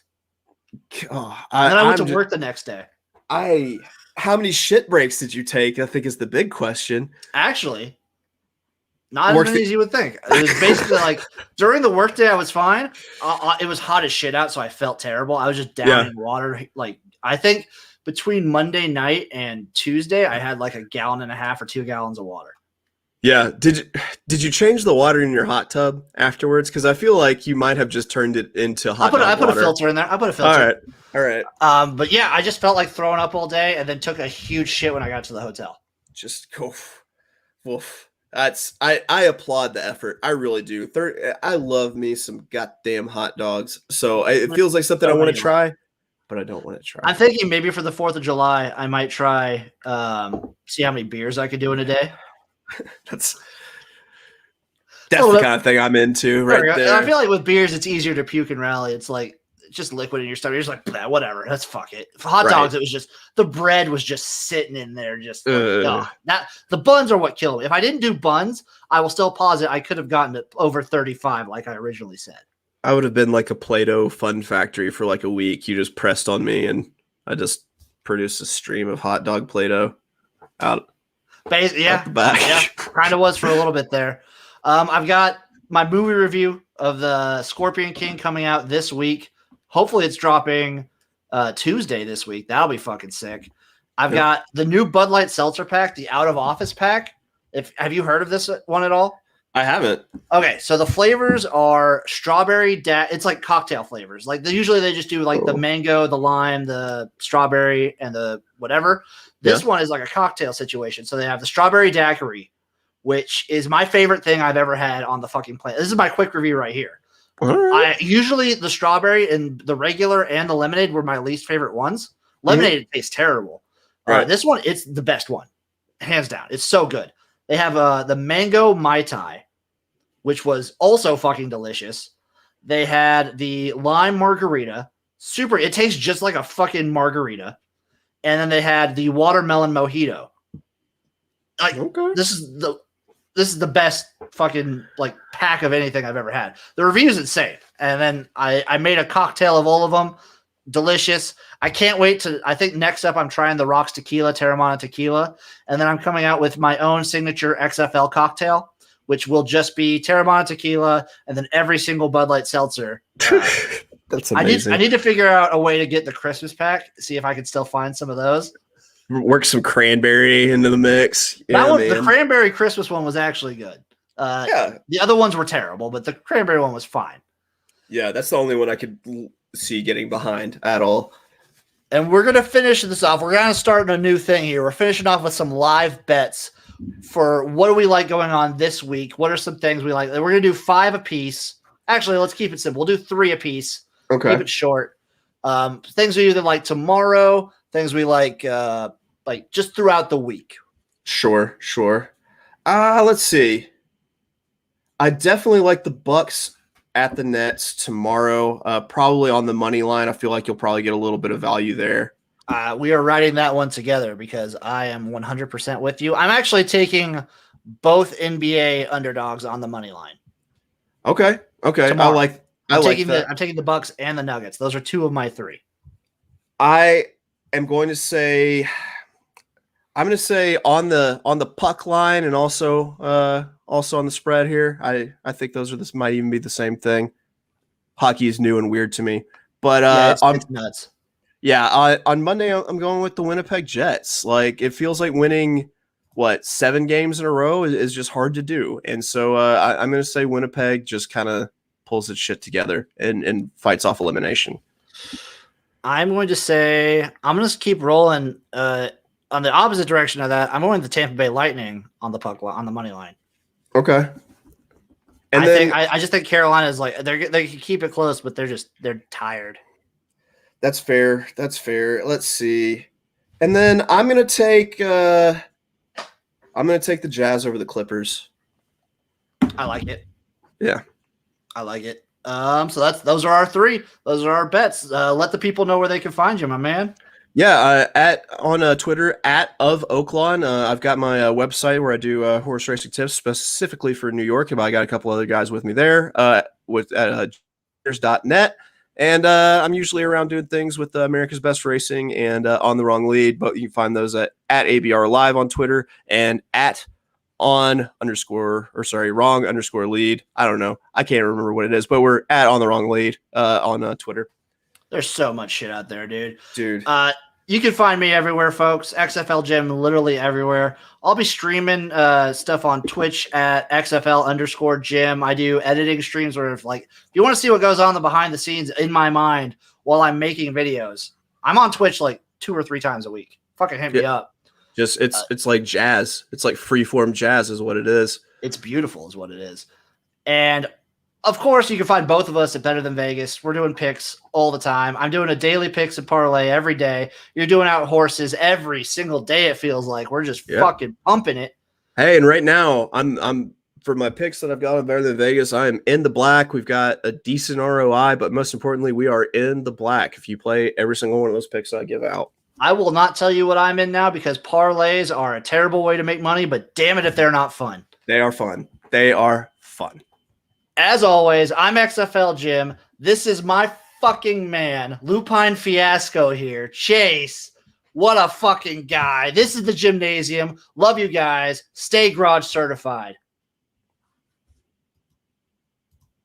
And then I went to work the next day. How many shit breaks did you take? I think is the big question. Actually, not as many as you would think. It was basically like during the workday, I was fine. It was hot as shit out, so I felt terrible. I was just down in water. Like I think between Monday night and Tuesday, I had like 1.5 gallons or 2 gallons of water. Yeah. Did you change the water in your hot tub afterwards? Because I feel like you might have just turned it into hot tub water. I put a filter in there. All right. But yeah, I just felt like throwing up all day, and then took a huge shit when I got to the hotel. Just go. Woof. I applaud the effort. I really do. I love me some goddamn hot dogs. So it feels like something I want to try, but I don't want to try. I'm thinking maybe for the 4th of July, I might try see how many beers I could do in a day. That's the kind of thing I'm into right there. I feel like with beers, it's easier to puke and rally. It's like it's just liquid in your stomach. You're just like, whatever. Let's fuck it. For hot dogs, it was just the bread was just sitting in there. Just the buns are what killed me. If I didn't do buns, I will still posit I could have gotten it over 35, like I originally said. I would have been like a Play-Doh fun factory for like a week. You just pressed on me, and I just produced a stream of hot dog Play-Doh out. Yeah, kind of was for a little bit there. I've got my movie review of the Scorpion King coming out this week. Hopefully it's dropping Tuesday this week. That'll be fucking sick. I've got the new Bud Light Seltzer pack, the Out of Office pack. Have you heard of this one at all? I haven't. Okay, so the flavors are strawberry. It's like cocktail flavors. Like usually they just do like the mango, the lime, the strawberry, and the whatever. This one is like a cocktail situation. So they have the strawberry daiquiri, which is my favorite thing I've ever had on the fucking planet. This is my quick review right here. Usually the strawberry and the regular and the lemonade were my least favorite ones. Lemonade tastes terrible. Right. This one, it's the best one, hands down. It's so good. They have the mango Mai Tai, which was also fucking delicious. They had the lime margarita. It tastes just like a fucking margarita. And then they had the watermelon mojito. This is the best fucking like pack of anything I've ever had. The review's insane. And then I made a cocktail of all of them. Delicious. I can't wait I think next up I'm trying the Rocks Tequila, Terramana Tequila. And then I'm coming out with my own signature XFL cocktail, which will just be Terramana Tequila and then every single Bud Light Seltzer. That's amazing. I need to figure out a way to get the Christmas pack, see if I can still find some of those. Work some cranberry into the mix. The cranberry Christmas one was actually good. The other ones were terrible, but the cranberry one was fine. Yeah, that's the only one I could see getting behind at all. And we're going to finish this off. We're going to start a new thing here. We're finishing off with some live bets for what do we like going on this week? What are some things we like? We're going to do 5 apiece. Actually, let's keep it simple. We'll do 3 apiece. Okay. Keep it short. Things we either like tomorrow, things we like just throughout the week. Sure. Let's see. I definitely like the Bucks at the Nets tomorrow. Probably on the money line. I feel like you'll probably get a little bit of value there. We are writing that one together because I am 100% with you. I'm actually taking both NBA underdogs on the money line. Okay. Tomorrow. I'm taking the Bucks and the Nuggets. Those are 2 of my 3. I am going to say on the puck line and also on the spread here. I think this might even be the same thing. Hockey is new and weird to me, but it's nuts. Yeah, on Monday I'm going with the Winnipeg Jets. Like it feels like winning 7 games in a row is just hard to do, and so I'm going to say Winnipeg just kind of pulls its shit together and fights off elimination. I'm going to say I'm going to keep rolling on the opposite direction of that. I'm going the Tampa Bay Lightning on the puck on the money line. Okay. And I just think Carolina is like they can keep it close, but they're tired. That's fair. Let's see. And then I'm gonna take the Jazz over the Clippers. I like it. Yeah. I like it. So those are our 3. Those are our bets. Let the people know where they can find you, my man. Yeah, on Twitter @ofOaklawn. I've got my website where I do horse racing tips specifically for New York, and I got a couple other guys with me there with at net. And I'm usually around doing things with America's Best Racing and On the Wrong Lead, but you can find those at ABR Live on Twitter and wrong_lead. I don't know. I can't remember what it is, but we're at On the Wrong Lead on Twitter. There's so much shit out there, dude. You can find me everywhere, folks. XFL Gym, literally everywhere. I'll be streaming stuff on Twitch at XFL_Gym. I do editing streams where if you want to see what goes on behind the scenes in my mind while I'm making videos, I'm on Twitch 2 or 3 times a week. Fucking hit me up. Just it's like jazz. It's like freeform jazz is what it is. It's beautiful is what it is. And of course, you can find both of us at Better Than Vegas. We're doing picks all the time. I'm doing a daily picks and parlay every day. You're doing out horses every single day. It feels like we're just fucking pumping it. Hey, and right now I'm for my picks that I've got on Better Than Vegas. I am in the black. We've got a decent ROI, but most importantly, we are in the black. If you play every single one of those picks I give out, I will not tell you what I'm in now because parlays are a terrible way to make money. But damn it, if they're not fun, they are fun. They are fun. As always, I'm XFL Jim. This is my fucking man, Lupine Fiasco here. Chase, what a fucking guy. This is the Jimnasium. Love you guys. Stay garage certified.